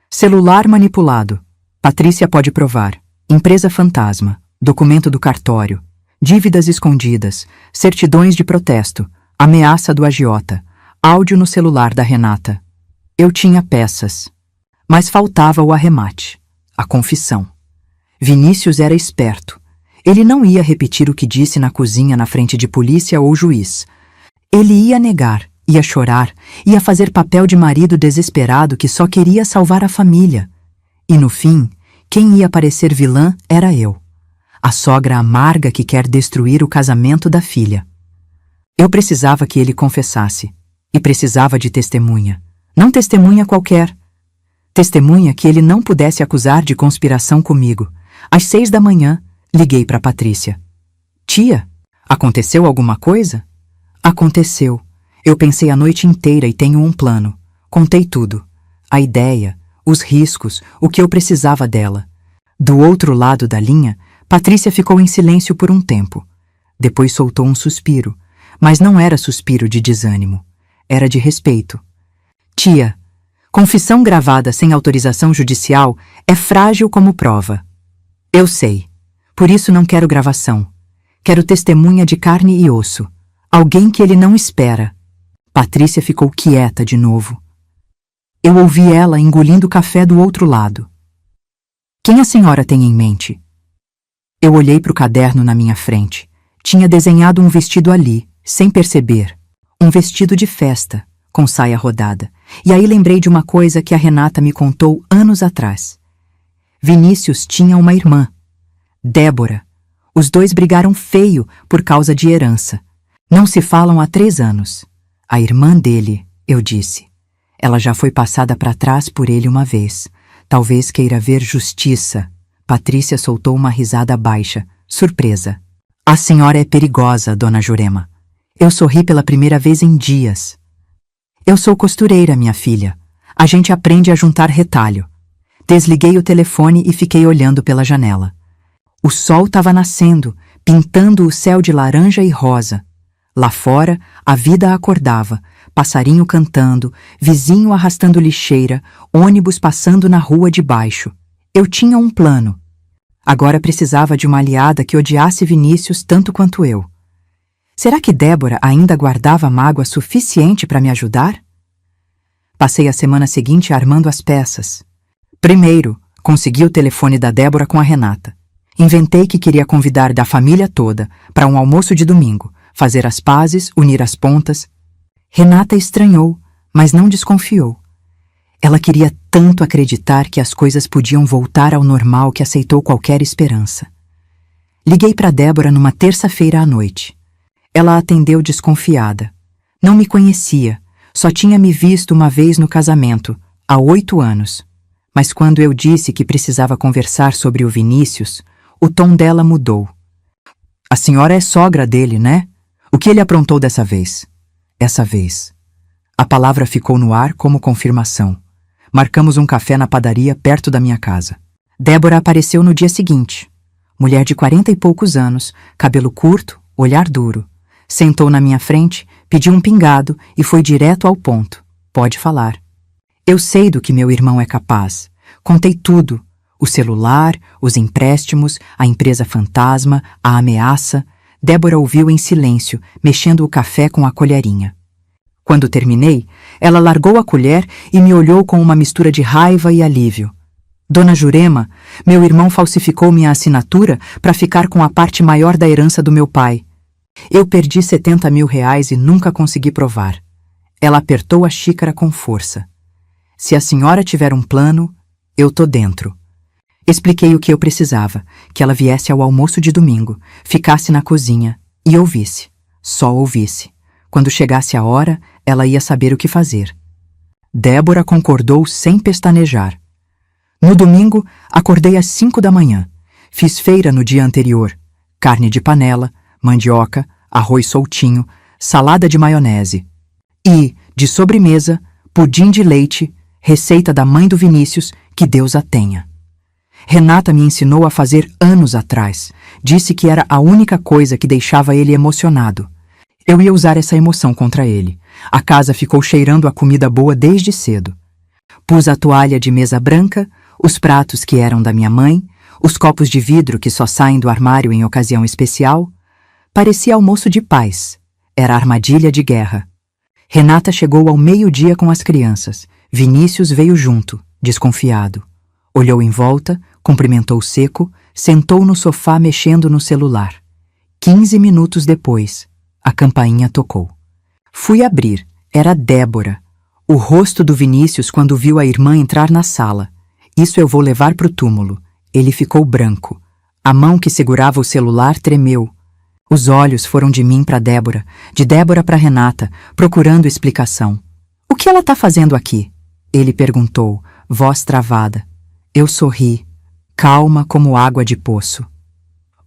Celular manipulado. Patrícia pode provar. Empresa fantasma. Documento do cartório. Dívidas escondidas. Certidões de protesto. Ameaça do agiota. Áudio no celular da Renata. Eu tinha peças. Mas faltava o arremate. A confissão. Vinícius era esperto. Ele não ia repetir o que disse na cozinha na frente de polícia ou juiz. Ele ia negar, ia chorar, ia fazer papel de marido desesperado que só queria salvar a família. E no fim, Quem ia parecer vilã era eu, a sogra amarga que quer destruir o casamento da filha. Eu precisava que ele confessasse, e precisava de testemunha. Não testemunha qualquer. Testemunha que ele não pudesse acusar de conspiração comigo. Às 6 da manhã, liguei para Patrícia. Tia, aconteceu alguma coisa? Aconteceu. Eu pensei a noite inteira e tenho um plano. Contei tudo. A ideia, os riscos, o que eu precisava dela. Do outro lado da linha, Patrícia ficou em silêncio por um tempo. Depois soltou um suspiro, mas não era suspiro de desânimo. Era de respeito. Tia, confissão gravada sem autorização judicial é frágil como prova. Eu sei. Por isso não quero gravação. Quero testemunha de carne e osso. Alguém que ele não espera. Patrícia ficou quieta de novo. Eu ouvi ela engolindo café do outro lado. Quem a senhora tem em mente? Eu olhei para o caderno na minha frente. Tinha desenhado um vestido ali, sem perceber. Um vestido de festa, com saia rodada. E aí lembrei de uma coisa que a Renata me contou anos atrás. Vinícius tinha uma irmã, Débora. Os dois brigaram feio por causa de herança. Não se falam há 3 anos. A irmã dele, eu disse. Ela já foi passada para trás por ele uma vez. Talvez queira ver justiça. Patrícia soltou uma risada baixa, surpresa. A senhora é perigosa, dona Jurema. Eu sorri pela primeira vez em dias. Eu sou costureira, minha filha. A gente aprende a juntar retalho. Desliguei o telefone e fiquei olhando pela janela. O sol estava nascendo, pintando o céu de laranja e rosa. Lá fora, a vida acordava, passarinho cantando, vizinho arrastando lixeira, ônibus passando na rua de baixo. Eu tinha um plano. Agora precisava de uma aliada que odiasse Vinícius tanto quanto eu. Será que Débora ainda guardava mágoa suficiente para me ajudar? Passei a semana seguinte armando as peças. Primeiro, consegui o telefone da Débora com a Renata. Inventei que queria convidar da família toda para um almoço de domingo, fazer as pazes, unir as pontas. Renata estranhou, mas não desconfiou. Ela queria tanto acreditar que as coisas podiam voltar ao normal que aceitou qualquer esperança. Liguei para Débora numa terça-feira à noite. Ela atendeu desconfiada. Não me conhecia, só tinha me visto uma vez no casamento, há 8 anos. Mas quando eu disse que precisava conversar sobre o Vinícius, o tom dela mudou. A senhora é sogra dele, né? O que ele aprontou dessa vez? Essa vez. A palavra ficou no ar como confirmação. Marcamos um café na padaria perto da minha casa. Débora apareceu no dia seguinte. Mulher de 40 e poucos anos, cabelo curto, olhar duro. Sentou na minha frente, pediu um pingado e foi direto ao ponto. Pode falar. Eu sei do que meu irmão é capaz. Contei tudo. O celular, os empréstimos, a empresa fantasma, a ameaça. Débora ouviu em silêncio, mexendo o café com a colherinha. Quando terminei, ela largou a colher e me olhou com uma mistura de raiva e alívio. Dona Jurema, meu irmão falsificou minha assinatura para ficar com a parte maior da herança do meu pai. Eu perdi 70 mil reais e nunca consegui provar. Ela apertou a xícara com força. Se a senhora tiver um plano, eu tô dentro. Expliquei o que eu precisava, que ela viesse ao almoço de domingo, ficasse na cozinha e ouvisse, só ouvisse. Quando chegasse a hora, ela ia saber o que fazer. Débora concordou sem pestanejar. No domingo, acordei às 5 da manhã. Fiz feira no dia anterior. Carne de panela, mandioca, arroz soltinho, salada de maionese. E, de sobremesa, pudim de leite, receita da mãe do Vinícius, que Deus a tenha. Renata me ensinou a fazer anos atrás. Disse que era a única coisa que deixava ele emocionado. Eu ia usar essa emoção contra ele. A casa ficou cheirando a comida boa desde cedo. Pus a toalha de mesa branca, os pratos que eram da minha mãe, os copos de vidro que só saem do armário em ocasião especial. Parecia almoço de paz. Era armadilha de guerra. Renata chegou ao meio-dia com as crianças. Vinícius veio junto, desconfiado. Olhou em volta, cumprimentou seco, sentou no sofá mexendo no celular. 15 minutos depois, a campainha tocou. Fui abrir. Era Débora. O rosto do Vinícius quando viu a irmã entrar na sala. Isso eu vou levar pro túmulo. Ele ficou branco. A mão que segurava o celular tremeu. Os olhos foram de mim para Débora, de Débora para Renata, procurando explicação. O que ela está fazendo aqui? Ele perguntou, voz travada. Eu sorri, calma como água de poço.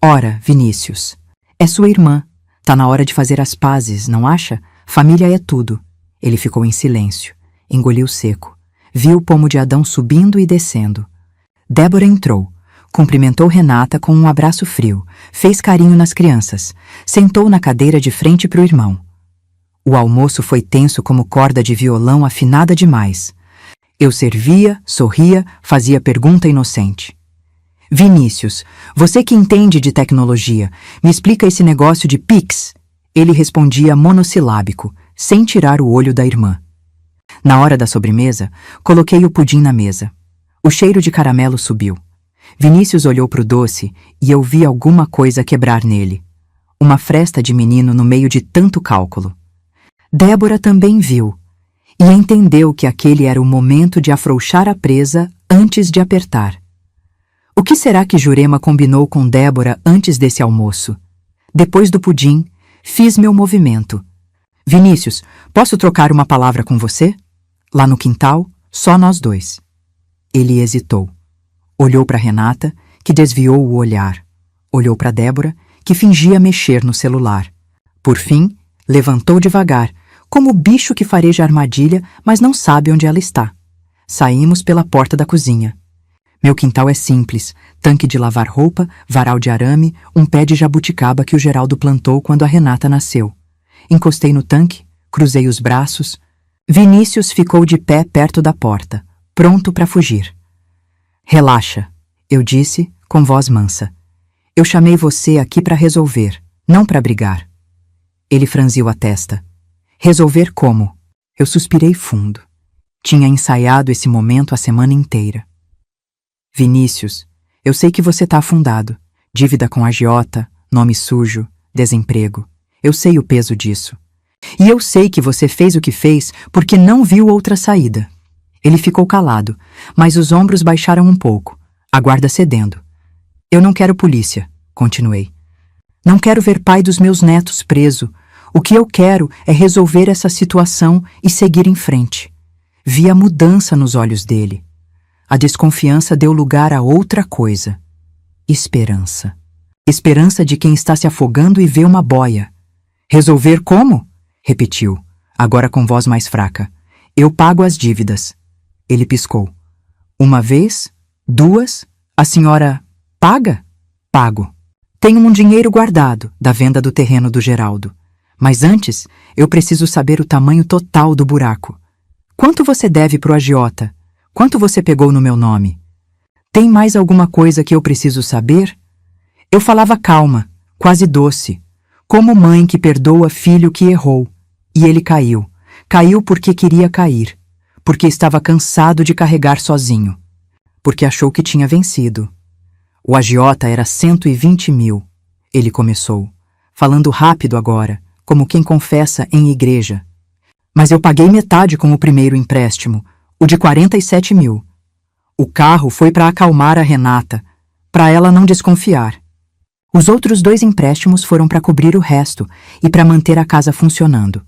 Ora, Vinícius, é sua irmã. Tá na hora de fazer as pazes, não acha? Família é tudo. Ele ficou em silêncio, engoliu seco. Viu o pomo de Adão subindo e descendo. Débora entrou. Cumprimentou Renata com um abraço frio, fez carinho nas crianças, sentou na cadeira de frente para o irmão. O almoço foi tenso como corda de violão afinada demais. Eu servia, sorria, fazia pergunta inocente. Vinícius, você que entende de tecnologia, me explica esse negócio de Pix? Ele respondia monossilábico, sem tirar o olho da irmã. Na hora da sobremesa, coloquei o pudim na mesa. O cheiro de caramelo subiu. Vinícius olhou para o doce e eu vi alguma coisa quebrar nele. Uma fresta de menino no meio de tanto cálculo. Débora também viu e entendeu que aquele era o momento de afrouxar a presa antes de apertar. O que será que Jurema combinou com Débora antes desse almoço? Depois do pudim, fiz meu movimento. Vinícius, posso trocar uma palavra com você? Lá no quintal, só nós dois. Ele hesitou. Olhou para Renata, que desviou o olhar. Olhou para Débora, que fingia mexer no celular. Por fim, levantou devagar, como o bicho que fareja a armadilha, mas não sabe onde ela está. Saímos pela porta da cozinha. Meu quintal é simples, tanque de lavar roupa, varal de arame, um pé de jabuticaba que o Geraldo plantou quando a Renata nasceu. Encostei no tanque, cruzei os braços. Vinícius ficou de pé perto da porta, pronto para fugir. Relaxa, eu disse, com voz mansa. Eu chamei você aqui para resolver, não para brigar. Ele franziu a testa. Resolver como? Eu suspirei fundo. Tinha ensaiado esse momento a semana inteira. Vinícius, eu sei que você tá afundado. Dívida com agiota, nome sujo, desemprego. Eu sei o peso disso. E eu sei que você fez o que fez porque não viu outra saída. Ele ficou calado, mas os ombros baixaram um pouco, a guarda cedendo. Eu não quero polícia, continuei. Não quero ver pai dos meus netos preso. O que eu quero é resolver essa situação e seguir em frente. Vi a mudança nos olhos dele. A desconfiança deu lugar a outra coisa. Esperança. Esperança de quem está se afogando e vê uma boia. Resolver como? Repetiu, agora com voz mais fraca. Eu pago as dívidas. Ele piscou. Uma vez? Duas? A senhora paga? Pago. Tenho um dinheiro guardado da venda do terreno do Geraldo. Mas antes, eu preciso saber o tamanho total do buraco. Quanto você deve pro agiota? Quanto você pegou no meu nome? Tem mais alguma coisa que eu preciso saber? Eu falava calma, quase doce, como mãe que perdoa filho que errou. E ele caiu. Caiu porque queria cair. Porque estava cansado de carregar sozinho. Porque achou que tinha vencido. O agiota era 120 mil. Ele começou, falando rápido agora, como quem confessa em igreja. Mas eu paguei metade com o primeiro empréstimo, o de 47 mil. O carro foi para acalmar a Renata, para ela não desconfiar. Os outros 2 empréstimos foram para cobrir o resto e para manter a casa funcionando.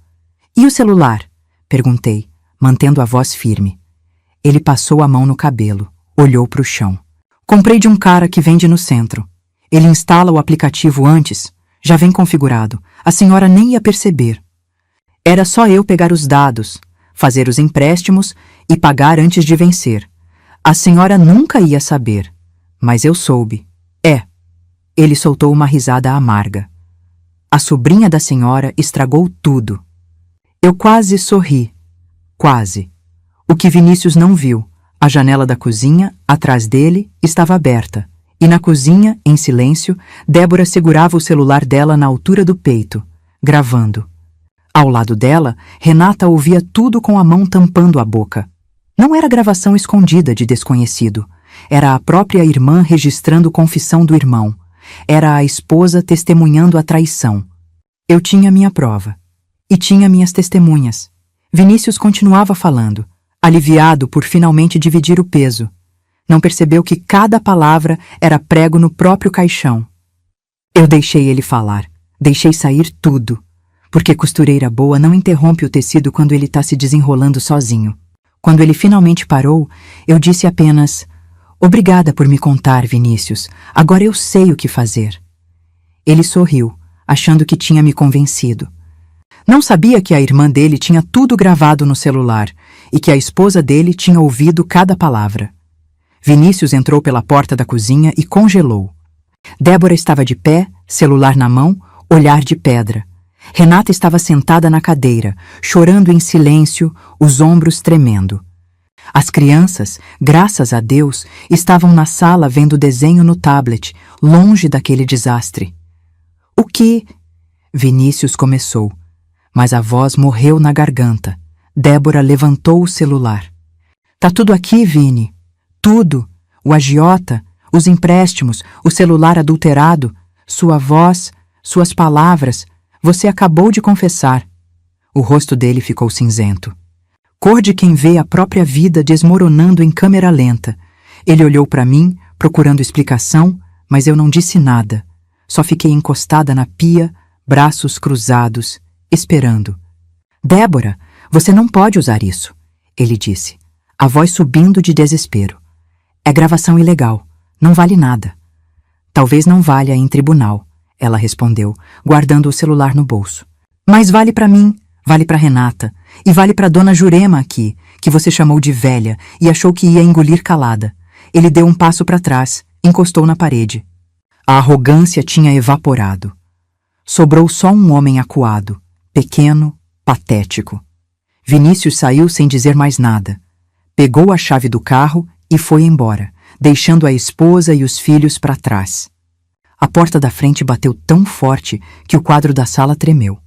E o celular? Perguntei, mantendo a voz firme. Ele passou a mão no cabelo, olhou para o chão. Comprei de um cara que vende no centro. Ele instala o aplicativo antes, já vem configurado. A senhora nem ia perceber. Era só eu pegar os dados, fazer os empréstimos e pagar antes de vencer. A senhora nunca ia saber, mas eu soube. Ele soltou uma risada amarga. A sobrinha da senhora estragou tudo. Eu quase sorri. Quase. O que Vinícius não viu, a janela da cozinha, atrás dele, estava aberta. E na cozinha, em silêncio, Débora segurava o celular dela na altura do peito, gravando. Ao lado dela, Renata ouvia tudo com a mão tampando a boca. Não era gravação escondida de desconhecido. Era a própria irmã registrando confissão do irmão. Era a esposa testemunhando a traição. Eu tinha minha prova. E tinha minhas testemunhas. Vinícius continuava falando, aliviado por finalmente dividir o peso. Não percebeu que cada palavra era prego no próprio caixão. Eu deixei ele falar, deixei sair tudo, porque costureira boa não interrompe o tecido quando ele está se desenrolando sozinho. Quando ele finalmente parou, eu disse apenas: "Obrigada por me contar, Vinícius. Agora eu sei o que fazer." Ele sorriu, achando que tinha me convencido. Não sabia que a irmã dele tinha tudo gravado no celular e que a esposa dele tinha ouvido cada palavra. Vinícius entrou pela porta da cozinha e congelou. Débora estava de pé, celular na mão, olhar de pedra. Renata estava sentada na cadeira, chorando em silêncio, os ombros tremendo. As crianças, graças a Deus, estavam na sala vendo desenho no tablet, longe daquele desastre. "O que?" Vinícius começou, mas a voz morreu na garganta. Débora levantou o celular. "Tá tudo aqui, Vini. Tudo. O agiota, os empréstimos, o celular adulterado, sua voz, suas palavras. Você acabou de confessar." O rosto dele ficou cinzento. Cor de quem vê a própria vida desmoronando em câmera lenta. Ele olhou para mim, procurando explicação, mas eu não disse nada. Só fiquei encostada na pia, braços cruzados, esperando. "Débora, você não pode usar isso," ele disse, a voz subindo de desespero. "É gravação ilegal. Não vale nada." "Talvez não valha em tribunal," ela respondeu, guardando o celular no bolso. "Mas vale para mim, vale para Renata, e vale para Dona Jurema aqui, que você chamou de velha e achou que ia engolir calada." Ele deu um passo para trás, encostou na parede. A arrogância tinha evaporado. Sobrou só um homem acuado, pequeno, patético. Vinícius saiu sem dizer mais nada. Pegou a chave do carro e foi embora, deixando a esposa e os filhos para trás. A porta da frente bateu tão forte que o quadro da sala tremeu.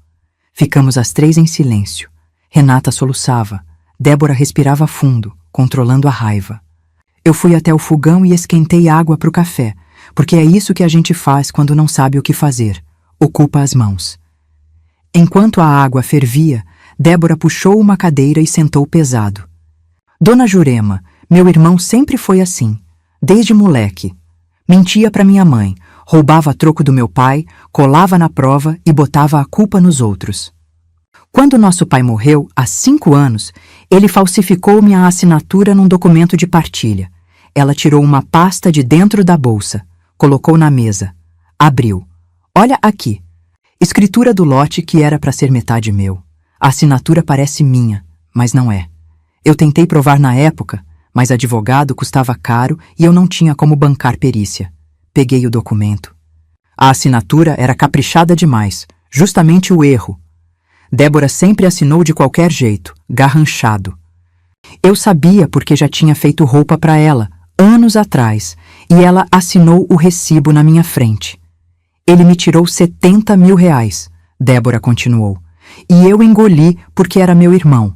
Ficamos as três em silêncio. Renata soluçava. Débora respirava fundo, controlando a raiva. Eu fui até o fogão e esquentei água para o café, porque é isso que a gente faz quando não sabe o que fazer. Ocupa as mãos. Enquanto a água fervia, Débora puxou uma cadeira e sentou pesado. "Dona Jurema, meu irmão sempre foi assim, desde moleque. Mentia para minha mãe, roubava troco do meu pai, colava na prova e botava a culpa nos outros. Quando nosso pai morreu, há 5 anos, ele falsificou minha assinatura num documento de partilha. Ela tirou uma pasta de dentro da bolsa, colocou na mesa, abriu. Olha aqui. Escritura do lote que era para ser metade meu. A assinatura parece minha, mas não é. Eu tentei provar na época, mas advogado custava caro e eu não tinha como bancar perícia. Peguei o documento. A assinatura era caprichada demais, justamente o erro. Débora sempre assinou de qualquer jeito, garranchado. Eu sabia porque já tinha feito roupa para ela, anos atrás, e ela assinou o recibo na minha frente. Ele me tirou 70 mil reais, Débora continuou, e eu engoli porque era meu irmão.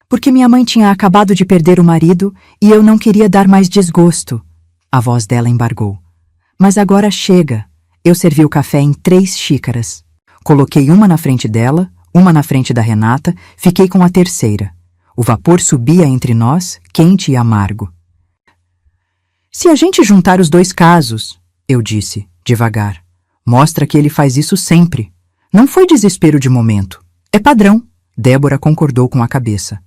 Porque minha mãe tinha acabado de perder o marido e eu não queria dar mais desgosto. A voz dela embargou. Mas agora chega. Eu servi o café em 3 xícaras. Coloquei uma na frente dela, uma na frente da Renata, fiquei com a terceira. O vapor subia entre nós, quente e amargo. Se a gente juntar os 2 casos, eu disse, devagar, mostra que ele faz isso sempre. Não foi desespero de momento. É padrão. Débora concordou com a cabeça.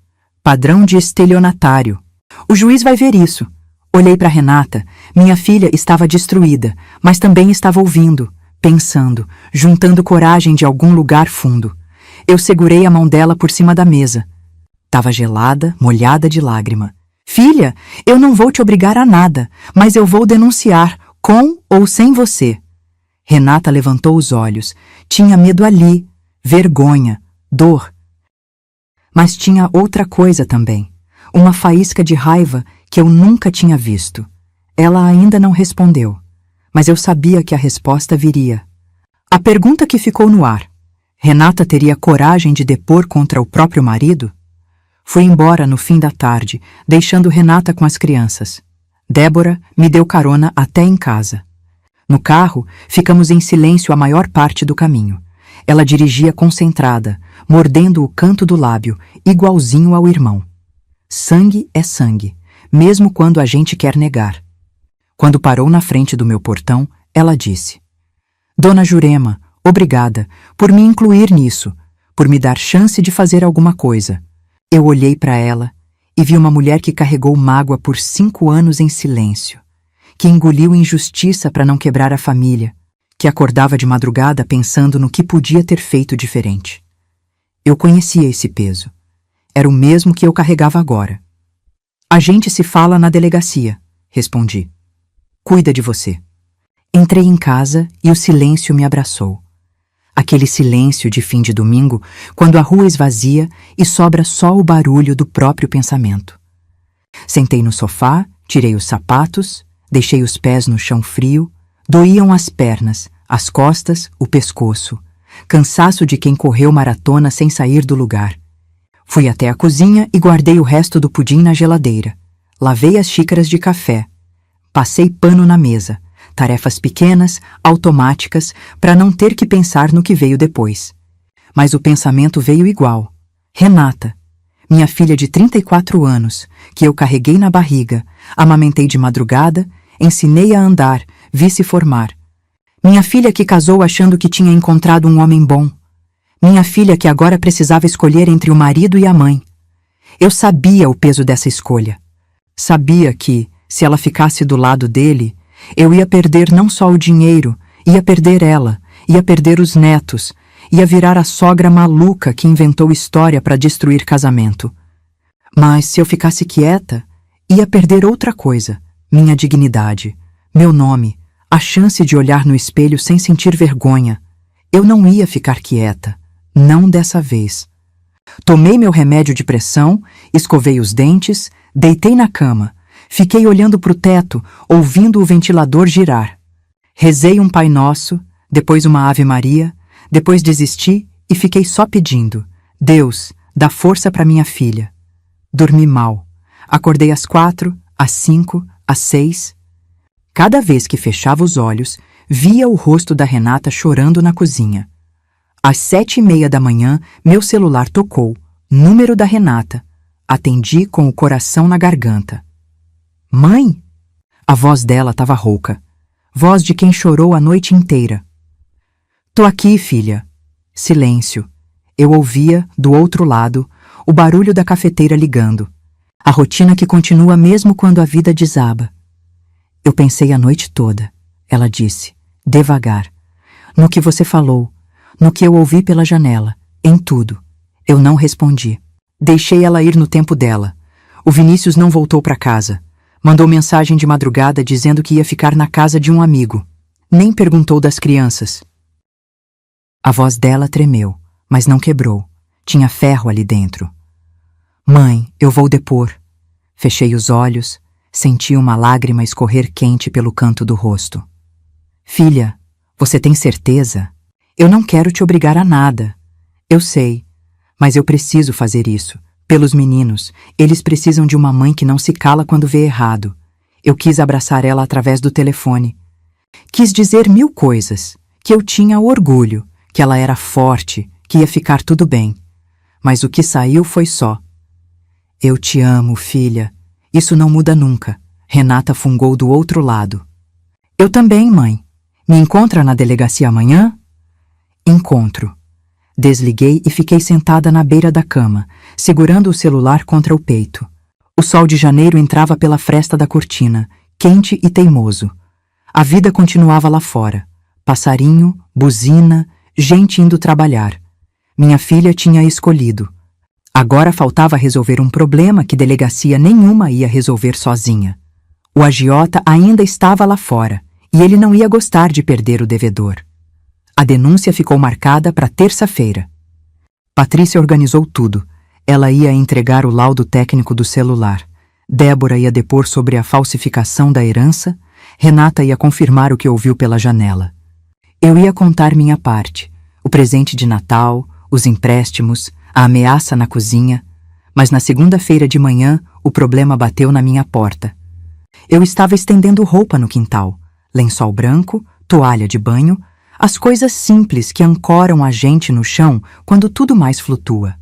Padrão de estelionatário. O juiz vai ver isso. Olhei para Renata. Minha filha estava destruída, mas também estava ouvindo, pensando, juntando coragem de algum lugar fundo. Eu segurei a mão dela por cima da mesa. Tava gelada, molhada de lágrima. Filha, eu não vou te obrigar a nada, mas eu vou denunciar, com ou sem você. Renata levantou os olhos. Tinha medo ali, vergonha, dor. Mas tinha outra coisa também, uma faísca de raiva que eu nunca tinha visto. Ela ainda não respondeu, mas eu sabia que a resposta viria. A pergunta que ficou no ar: Renata teria coragem de depor contra o próprio marido? Fui embora no fim da tarde, deixando Renata com as crianças. Débora me deu carona até em casa. No carro, ficamos em silêncio a maior parte do caminho. Ela dirigia concentrada, mordendo o canto do lábio, igualzinho ao irmão. Sangue é sangue. mesmo quando a gente quer negar. Quando parou na frente do meu portão, ela disse: Dona Jurema, obrigada por me incluir nisso, por me dar chance de fazer alguma coisa. Eu olhei para ela e vi uma mulher que carregou mágoa por 5 anos em silêncio, que engoliu injustiça para não quebrar a família, que acordava de madrugada pensando no que podia ter feito diferente. Eu conhecia esse peso. Era o mesmo que eu carregava agora. A gente se fala na delegacia, respondi. Cuida de você. Entrei em casa e o silêncio me abraçou. Aquele silêncio de fim de domingo, quando a rua esvazia e sobra só o barulho do próprio pensamento. Sentei no sofá, tirei os sapatos, deixei os pés no chão frio, doíam as pernas, as costas, o pescoço. Cansaço de quem correu maratona sem sair do lugar. Fui até a cozinha e guardei o resto do pudim na geladeira. Lavei as xícaras de café. Passei pano na mesa. Tarefas pequenas, automáticas, para não ter que pensar no que veio depois. Mas o pensamento veio igual. Renata, minha filha de 34 anos, que eu carreguei na barriga, amamentei de madrugada, ensinei a andar, vi se formar. Minha filha que casou achando que tinha encontrado um homem bom. Minha filha que agora precisava escolher entre o marido e a mãe. Eu sabia o peso dessa escolha. Sabia que, se ela ficasse do lado dele, eu ia perder não só o dinheiro, ia perder ela, ia perder os netos, ia virar a sogra maluca que inventou história para destruir casamento. Mas se eu ficasse quieta, ia perder outra coisa, minha dignidade, meu nome, a chance de olhar no espelho sem sentir vergonha. Eu não ia ficar quieta, não dessa vez. Tomei meu remédio de pressão, escovei os dentes, deitei na cama, fiquei olhando para o teto, ouvindo o ventilador girar. Rezei um Pai Nosso, depois uma Ave Maria, depois desisti e fiquei só pedindo: Deus, dá força para minha filha. Dormi mal. Acordei às 4, às 5, às 6. Cada vez que fechava os olhos, via o rosto da Renata chorando na cozinha. Às 7:30 da manhã, meu celular tocou. Número da Renata. Atendi com o coração na garganta. Mãe? A voz dela estava rouca. Voz de quem chorou a noite inteira. Tô aqui, filha. Silêncio. Eu ouvia, do outro lado, o barulho da cafeteira ligando. A rotina que continua mesmo quando a vida desaba. Eu pensei a noite toda, ela disse, devagar. No que você falou, no que eu ouvi pela janela, em tudo. Eu não respondi. Deixei ela ir no tempo dela. O Vinícius não voltou para casa. Mandou mensagem de madrugada dizendo que ia ficar na casa de um amigo. Nem perguntou das crianças. A voz dela tremeu, mas não quebrou. Tinha ferro ali dentro. Mãe, eu vou depor. Fechei os olhos, senti uma lágrima escorrer quente pelo canto do rosto. Filha, você tem certeza? Eu não quero te obrigar a nada. Eu sei, mas eu preciso fazer isso. Pelos meninos, eles precisam de uma mãe que não se cala quando vê errado. Eu quis abraçar ela através do telefone. Quis dizer 1000 coisas, que eu tinha orgulho, que ela era forte, que ia ficar tudo bem. Mas o que saiu foi só: eu te amo, filha. Isso não muda nunca. Renata fungou do outro lado. Eu também, mãe. Me encontra na delegacia amanhã? Encontro. Desliguei e fiquei sentada na beira da cama, segurando o celular contra o peito. O sol de janeiro entrava pela fresta da cortina, quente e teimoso. A vida continuava lá fora. Passarinho, buzina, gente indo trabalhar. Minha filha tinha escolhido. Agora faltava resolver um problema que delegacia nenhuma ia resolver sozinha. O agiota ainda estava lá fora, e ele não ia gostar de perder o devedor. A denúncia ficou marcada para terça-feira. Patrícia organizou tudo. Ela ia entregar o laudo técnico do celular. Débora ia depor sobre a falsificação da herança. Renata ia confirmar o que ouviu pela janela. Eu ia contar minha parte. O presente de Natal, os empréstimos, a ameaça na cozinha. Mas na segunda-feira de manhã, o problema bateu na minha porta. Eu estava estendendo roupa no quintal. Lençol branco, toalha de banho, as coisas simples que ancoram a gente no chão quando tudo mais flutua.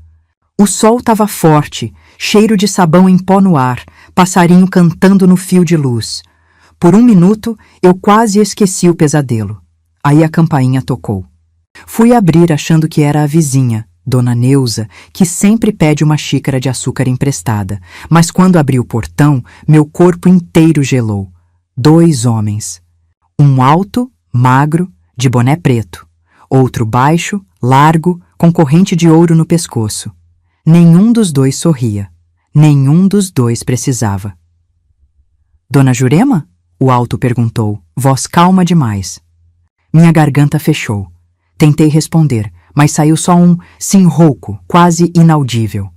O sol estava forte, cheiro de sabão em pó no ar, passarinho cantando no fio de luz. Por um minuto, eu quase esqueci o pesadelo. Aí a campainha tocou. Fui abrir achando que era a vizinha, Dona Neuza, que sempre pede uma xícara de açúcar emprestada. Mas quando abri o portão, meu corpo inteiro gelou. 2 homens. Um alto, magro, de boné preto. Outro baixo, largo, com corrente de ouro no pescoço. Nenhum dos 2 sorria. Nenhum dos 2 precisava. Dona Jurema? O alto perguntou, voz calma demais. Minha garganta fechou. Tentei responder, mas saiu só um sim rouco, quase inaudível.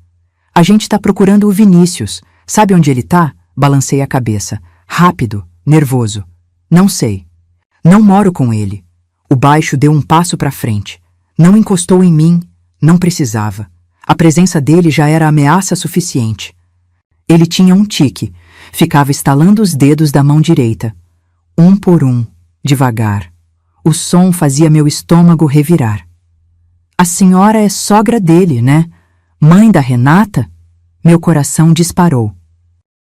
A gente tá procurando o Vinícius. Sabe onde ele tá? Balancei a cabeça. Rápido, nervoso. Não sei. Não moro com ele. O baixo deu um passo para frente. Não encostou em mim. Não precisava. A presença dele já era ameaça suficiente. Ele tinha um tique. Ficava estalando os dedos da mão direita. Um por um, devagar. O som fazia meu estômago revirar. A senhora é sogra dele, né? Mãe da Renata? Meu coração disparou.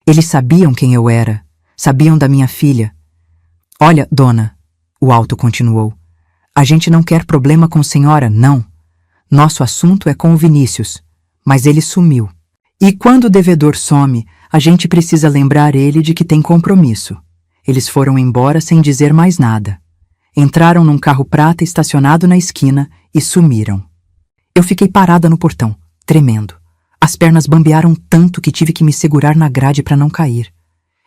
Eles sabiam quem eu era. Sabiam da minha filha. Olha, dona, o alto continuou. A gente não quer problema com a senhora, não. Nosso assunto é com o Vinícius. Mas ele sumiu. E quando o devedor some, a gente precisa lembrar ele de que tem compromisso. Eles foram embora sem dizer mais nada. Entraram num carro prata estacionado na esquina e sumiram. Eu fiquei parada no portão, tremendo. As pernas bambearam tanto que tive que me segurar na grade para não cair.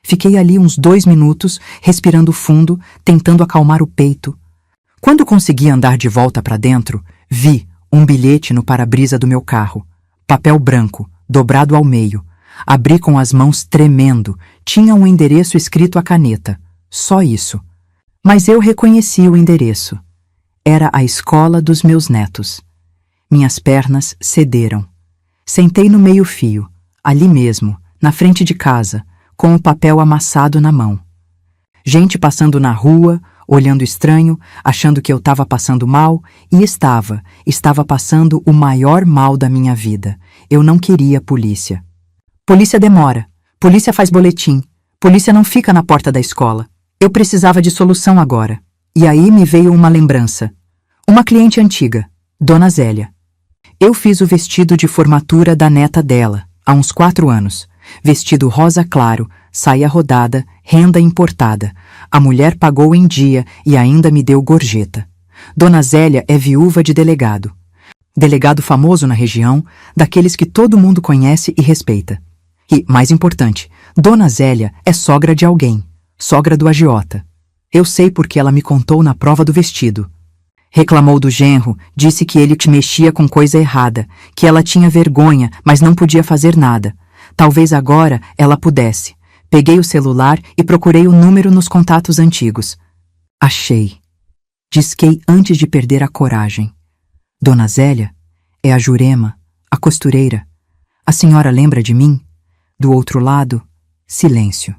Fiquei ali uns 2 minutos, respirando fundo, tentando acalmar o peito. Quando consegui andar de volta para dentro, vi um bilhete no para-brisa do meu carro. Papel branco, dobrado ao meio. Abri com as mãos tremendo. Tinha um endereço escrito à caneta. Só isso. Mas eu reconheci o endereço. Era a escola dos meus netos. Minhas pernas cederam. Sentei no meio-fio, ali mesmo, na frente de casa, com o papel amassado na mão. Gente passando na rua, olhando estranho, achando que eu estava passando mal, e estava passando o maior mal da minha vida. Eu não queria polícia. Polícia demora, polícia faz boletim, polícia não fica na porta da escola. Eu precisava de solução agora. E aí me veio uma lembrança. Uma cliente antiga, Dona Zélia. Eu fiz o vestido de formatura da neta dela, há uns 4 anos. Vestido rosa claro, saia rodada, renda importada. A mulher pagou em dia e ainda me deu gorjeta. Dona Zélia é viúva de delegado. Delegado famoso na região, daqueles que todo mundo conhece e respeita. E, mais importante, Dona Zélia é sogra de alguém. Sogra do agiota. Eu sei porque ela me contou na prova do vestido. Reclamou do genro, disse que ele mexia com coisa errada, que ela tinha vergonha, mas não podia fazer nada. Talvez agora ela pudesse. Peguei o celular e procurei o número nos contatos antigos. Achei. Disquei antes de perder a coragem. Dona Zélia? É a Jurema, a costureira. A senhora lembra de mim? Do outro lado, silêncio.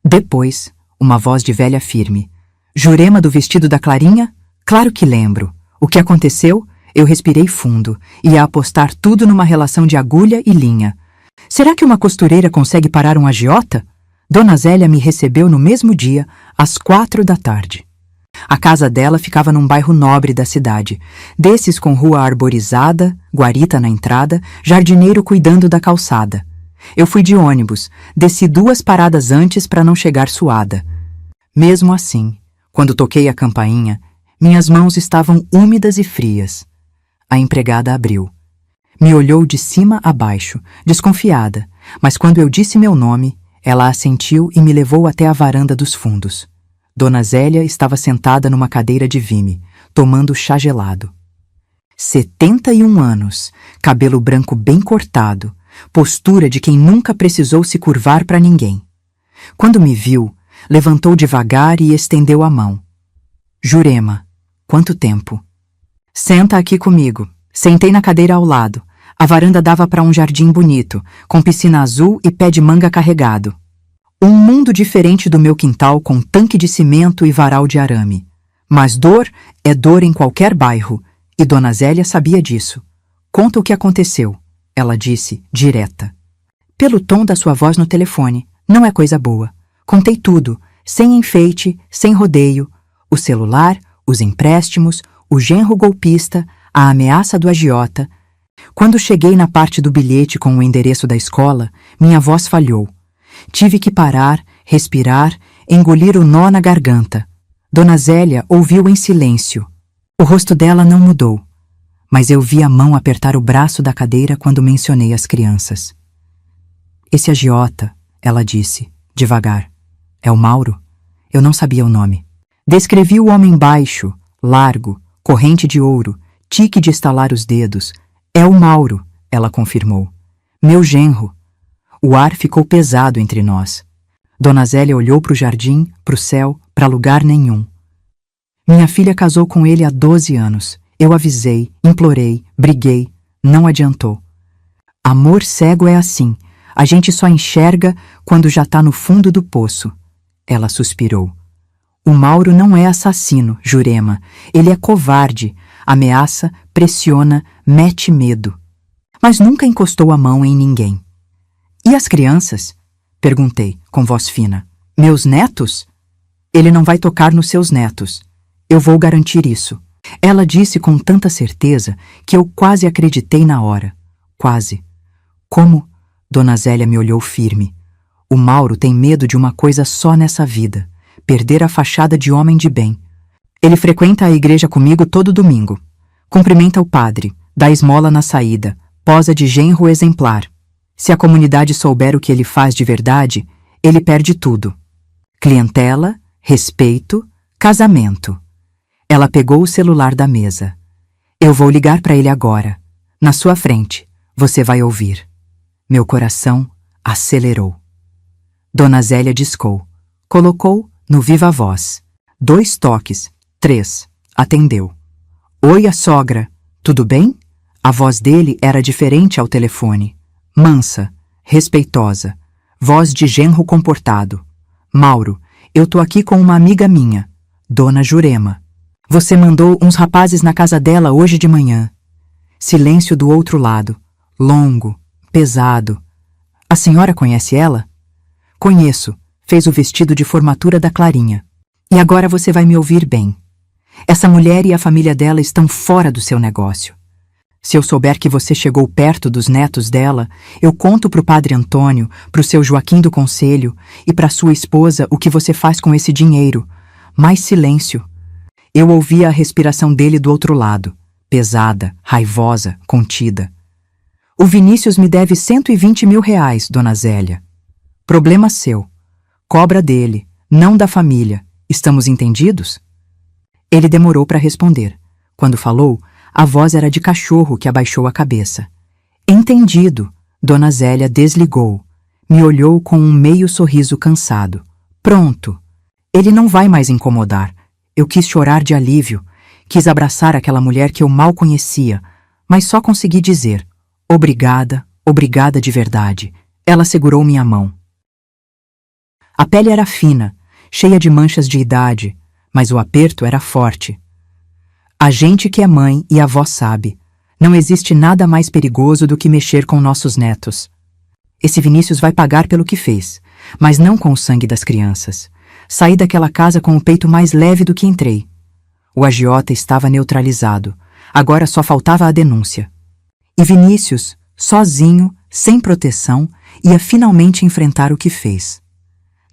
Depois, uma voz de velha firme. Jurema do vestido da Clarinha? Claro que lembro. O que aconteceu? Eu respirei fundo. Ia apostar tudo numa relação de agulha e linha. Será que uma costureira consegue parar um agiota? Dona Zélia me recebeu no mesmo dia, às 4 da tarde. A casa dela ficava num bairro nobre da cidade, desses com rua arborizada, guarita na entrada, jardineiro cuidando da calçada. Eu fui de ônibus, desci 2 paradas antes para não chegar suada. Mesmo assim, quando toquei a campainha, minhas mãos estavam úmidas e frias. A empregada abriu. Me olhou de cima a baixo, desconfiada, mas quando eu disse meu nome, ela assentiu e me levou até a varanda dos fundos. Dona Zélia estava sentada numa cadeira de vime, tomando chá gelado. 71 anos, cabelo branco bem cortado, postura de quem nunca precisou se curvar para ninguém. Quando me viu, levantou devagar e estendeu a mão. Jurema, quanto tempo? Senta aqui comigo. Sentei na cadeira ao lado. A varanda dava para um jardim bonito, com piscina azul e pé de manga carregado. Um mundo diferente do meu quintal com tanque de cimento e varal de arame. Mas dor é dor em qualquer bairro, e Dona Zélia sabia disso. Conta o que aconteceu, ela disse, direta. Pelo tom da sua voz no telefone, Não é coisa boa. Contei tudo, sem enfeite, sem rodeio. O celular, os empréstimos, o genro golpista, a ameaça do agiota. Quando cheguei na parte do bilhete com o endereço da escola, minha voz falhou. Tive que parar, respirar, engolir o nó na garganta. Dona Zélia ouviu em silêncio. O rosto dela não mudou, mas eu vi a mão apertar o braço da cadeira quando mencionei as crianças. Esse agiota, ela disse, devagar. É o Mauro? Eu não sabia o nome. Descrevi o homem baixo, largo, corrente de ouro, tique de estalar os dedos. É o Mauro, ela confirmou. Meu genro. O ar ficou pesado entre nós. Dona Zélia olhou para o jardim, para o céu, para lugar nenhum. Minha filha casou com ele há 12 anos. Eu avisei, implorei, briguei. Não adiantou. Amor cego é assim. A gente só enxerga quando já está no fundo do poço. Ela suspirou. O Mauro não é assassino, Jurema. Ele é covarde. Ameaça, pressiona, mete medo. Mas nunca encostou a mão em ninguém. E as crianças? Perguntei, com voz fina. Meus netos? Ele não vai tocar nos seus netos. Eu vou garantir isso. Ela disse com tanta certeza que eu quase acreditei na hora. Quase. Como? Dona Zélia me olhou firme. O Mauro tem medo de uma coisa só nessa vida: perder a fachada de homem de bem. Ele frequenta a igreja comigo todo domingo. Cumprimenta o padre, dá esmola na saída, posa de genro exemplar. Se a comunidade souber o que ele faz de verdade, ele perde tudo. Clientela, respeito, casamento. Ela pegou o celular da mesa. Eu vou ligar para ele agora. Na sua frente, você vai ouvir. Meu coração acelerou. Dona Zélia discou. Colocou no viva voz. 2 toques, 3. Atendeu. Oi, a sogra. Tudo bem? A voz dele era diferente ao telefone. Mansa, respeitosa. Voz de genro comportado. Mauro, eu tô aqui com uma amiga minha, Dona Jurema. Você mandou uns rapazes na casa dela hoje de manhã. Silêncio do outro lado. Longo, pesado. A senhora conhece ela? Conheço. Fez o vestido de formatura da Clarinha. E agora você vai me ouvir bem. Essa mulher e a família dela estão fora do seu negócio. Se eu souber que você chegou perto dos netos dela, eu conto pro padre Antônio, pro seu Joaquim do Conselho e pra sua esposa o que você faz com esse dinheiro. Mais silêncio. Eu ouvia a respiração dele do outro lado, pesada, raivosa, contida. O Vinícius me deve 120 mil reais, Dona Zélia. Problema seu. Cobra dele, não da família. Estamos entendidos? Ele demorou para responder. Quando falou, a voz era de cachorro que abaixou a cabeça. Entendido. Dona Zélia desligou. Me olhou com um meio sorriso cansado. Pronto. Ele não vai mais incomodar. Eu quis chorar de alívio. Quis abraçar aquela mulher que eu mal conhecia, mas só consegui dizer: obrigada, obrigada de verdade. Ela segurou minha mão. A pele era fina, cheia de manchas de idade, mas o aperto era forte. A gente que é mãe e avó sabe, não existe nada mais perigoso do que mexer com nossos netos. Esse Vinícius vai pagar pelo que fez, mas não com o sangue das crianças. Saí daquela casa com o peito mais leve do que entrei. O agiota estava neutralizado, agora só faltava a denúncia. E Vinícius, sozinho, sem proteção, ia finalmente enfrentar o que fez.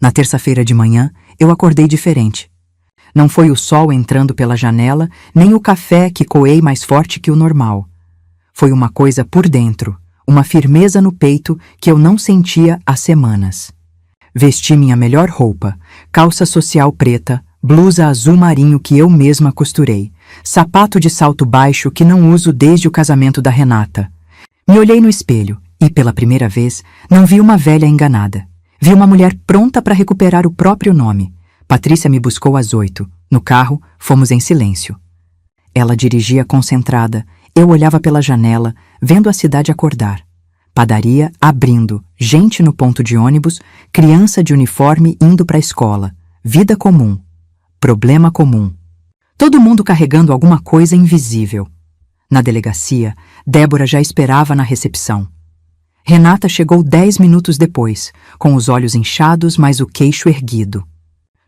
Na terça-feira de manhã, eu acordei diferente. Não foi o sol entrando pela janela, nem o café que coei mais forte que o normal. Foi uma coisa por dentro, uma firmeza no peito que eu não sentia há semanas. Vesti minha melhor roupa, calça social preta, blusa azul marinho que eu mesma costurei, sapato de salto baixo que não uso desde o casamento da Renata. Me olhei no espelho e, pela primeira vez, não vi uma velha enganada. Vi uma mulher pronta para recuperar o próprio nome. Patrícia me buscou às 8. No carro, fomos em silêncio. Ela dirigia concentrada. Eu olhava pela janela, vendo a cidade acordar. Padaria abrindo, gente no ponto de ônibus, criança de uniforme indo para a escola. Vida comum. Problema comum. Todo mundo carregando alguma coisa invisível. Na delegacia, Débora já esperava na recepção. Renata chegou 10 minutos depois, com os olhos inchados, mas o queixo erguido.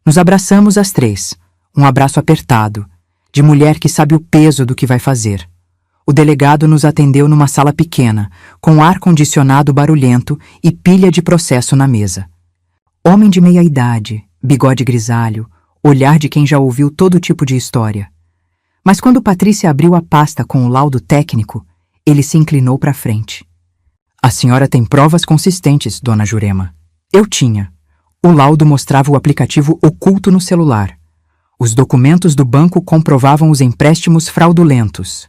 Nos abraçamos as três, um abraço apertado, de mulher que sabe o peso do que vai fazer. O delegado nos atendeu numa sala pequena, com ar-condicionado barulhento e pilha de processo na mesa. Homem de meia idade, bigode grisalho, olhar de quem já ouviu todo tipo de história. Mas quando Patrícia abriu a pasta com o laudo técnico, ele se inclinou para frente. A senhora tem provas consistentes, dona Jurema. Eu tinha. O laudo mostrava o aplicativo oculto no celular. Os documentos do banco comprovavam os empréstimos fraudulentos.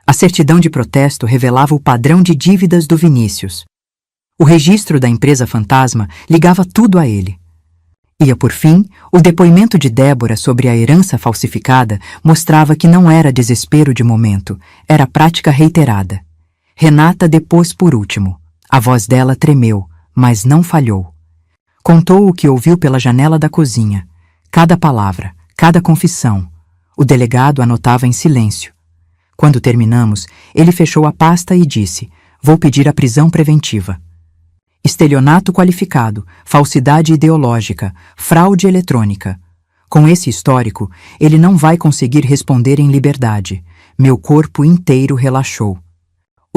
A certidão de protesto revelava o padrão de dívidas do Vinícius. O registro da empresa fantasma ligava tudo a ele. E, por fim, o depoimento de Débora sobre a herança falsificada mostrava que não era desespero de momento, era prática reiterada. Renata depôs por último. A voz dela tremeu, mas não falhou. Contou o que ouviu pela janela da cozinha. Cada palavra, cada confissão. O delegado anotava em silêncio. Quando terminamos, ele fechou a pasta e disse: "Vou pedir a prisão preventiva. Estelionato qualificado, falsidade ideológica, fraude eletrônica. Com esse histórico, ele não vai conseguir responder em liberdade." Meu corpo inteiro relaxou.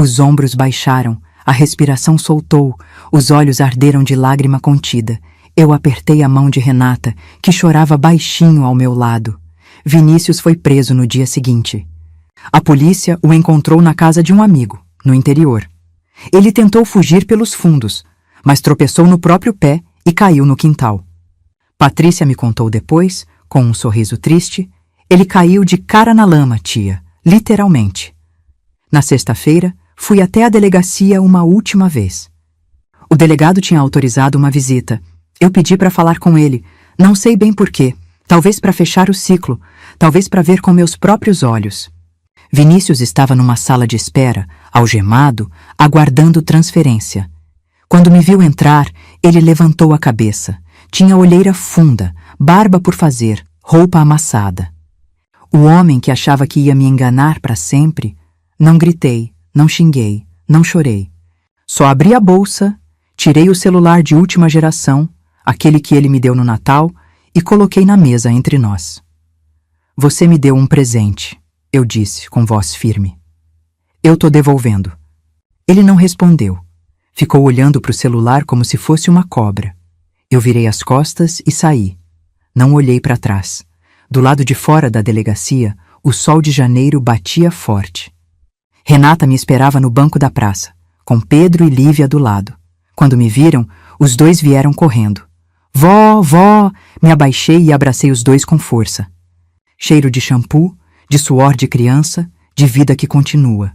Os ombros baixaram, a respiração soltou, os olhos arderam de lágrima contida. Eu apertei a mão de Renata, que chorava baixinho ao meu lado. Vinícius foi preso no dia seguinte. A polícia o encontrou na casa de um amigo, no interior. Ele tentou fugir pelos fundos, mas tropeçou no próprio pé e caiu no quintal. Patrícia me contou depois, com um sorriso triste: "Ele caiu de cara na lama, tia, literalmente." Na sexta-feira, fui até a delegacia uma última vez. O delegado tinha autorizado uma visita. Eu pedi para falar com ele, não sei bem porquê, talvez para fechar o ciclo, talvez para ver com meus próprios olhos. Vinícius estava numa sala de espera, algemado, aguardando transferência. Quando me viu entrar, ele levantou a cabeça. Tinha olheira funda, barba por fazer, roupa amassada. O homem que achava que ia me enganar para sempre. Não gritei, não xinguei, não chorei. Só abri a bolsa, tirei o celular de última geração, aquele que ele me deu no Natal, e coloquei na mesa entre nós. "Você me deu um presente", eu disse com voz firme. "Eu tô devolvendo." Ele não respondeu. Ficou olhando para o celular como se fosse uma cobra. Eu virei as costas e saí. Não olhei para trás. Do lado de fora da delegacia, o sol de janeiro batia forte. Renata me esperava no banco da praça, com Pedro e Lívia do lado. Quando me viram, os dois vieram correndo. "Vó, vó!" Me abaixei e abracei os dois com força. Cheiro de shampoo, de suor de criança, de vida que continua.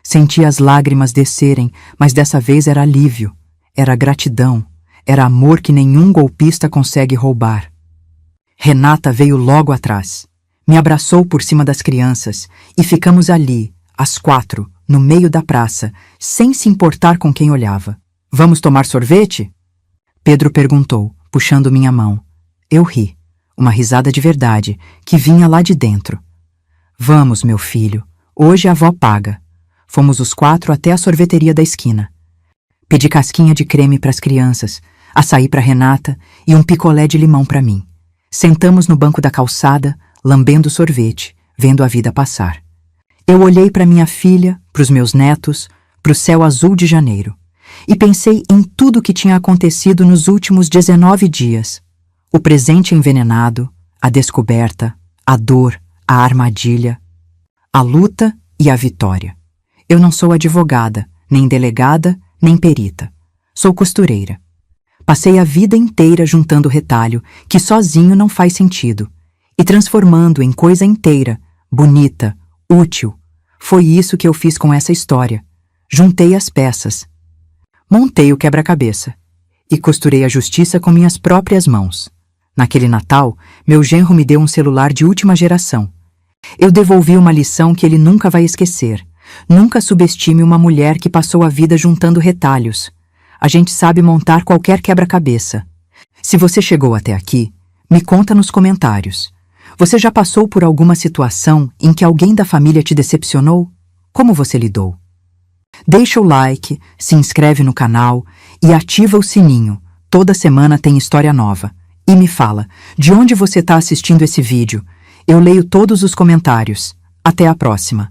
Senti as lágrimas descerem, mas dessa vez era alívio, era gratidão, era amor que nenhum golpista consegue roubar. Renata veio logo atrás, me abraçou por cima das crianças e ficamos ali, às 4, no meio da praça, sem se importar com quem olhava. "Vamos tomar sorvete?" Pedro perguntou, puxando minha mão. Eu ri, uma risada de verdade, que vinha lá de dentro. "Vamos, meu filho, hoje a avó paga." Fomos os 4 até a sorveteria da esquina. Pedi casquinha de creme para as crianças, açaí para Renata e um picolé de limão para mim. Sentamos no banco da calçada, lambendo sorvete, vendo a vida passar. Eu olhei para minha filha, para os meus netos, para o céu azul de janeiro, e pensei em tudo o que tinha acontecido nos últimos 19 dias. O presente envenenado, a descoberta, a dor, a armadilha, a luta e a vitória. Eu não sou advogada, nem delegada, nem perita. Sou costureira. Passei a vida inteira juntando retalho, que sozinho não faz sentido, e transformando em coisa inteira, bonita, útil. Foi isso que eu fiz com essa história. Juntei as peças. Montei o quebra-cabeça. E costurei a justiça com minhas próprias mãos. Naquele Natal, meu genro me deu um celular de última geração. Eu devolvi uma lição que ele nunca vai esquecer. Nunca subestime uma mulher que passou a vida juntando retalhos. A gente sabe montar qualquer quebra-cabeça. Se você chegou até aqui, me conta nos comentários. Você já passou por alguma situação em que alguém da família te decepcionou? Como você lidou? Deixa o like, se inscreve no canal e ativa o sininho. Toda semana tem história nova. E me fala, de onde você está assistindo esse vídeo? Eu leio todos os comentários. Até a próxima.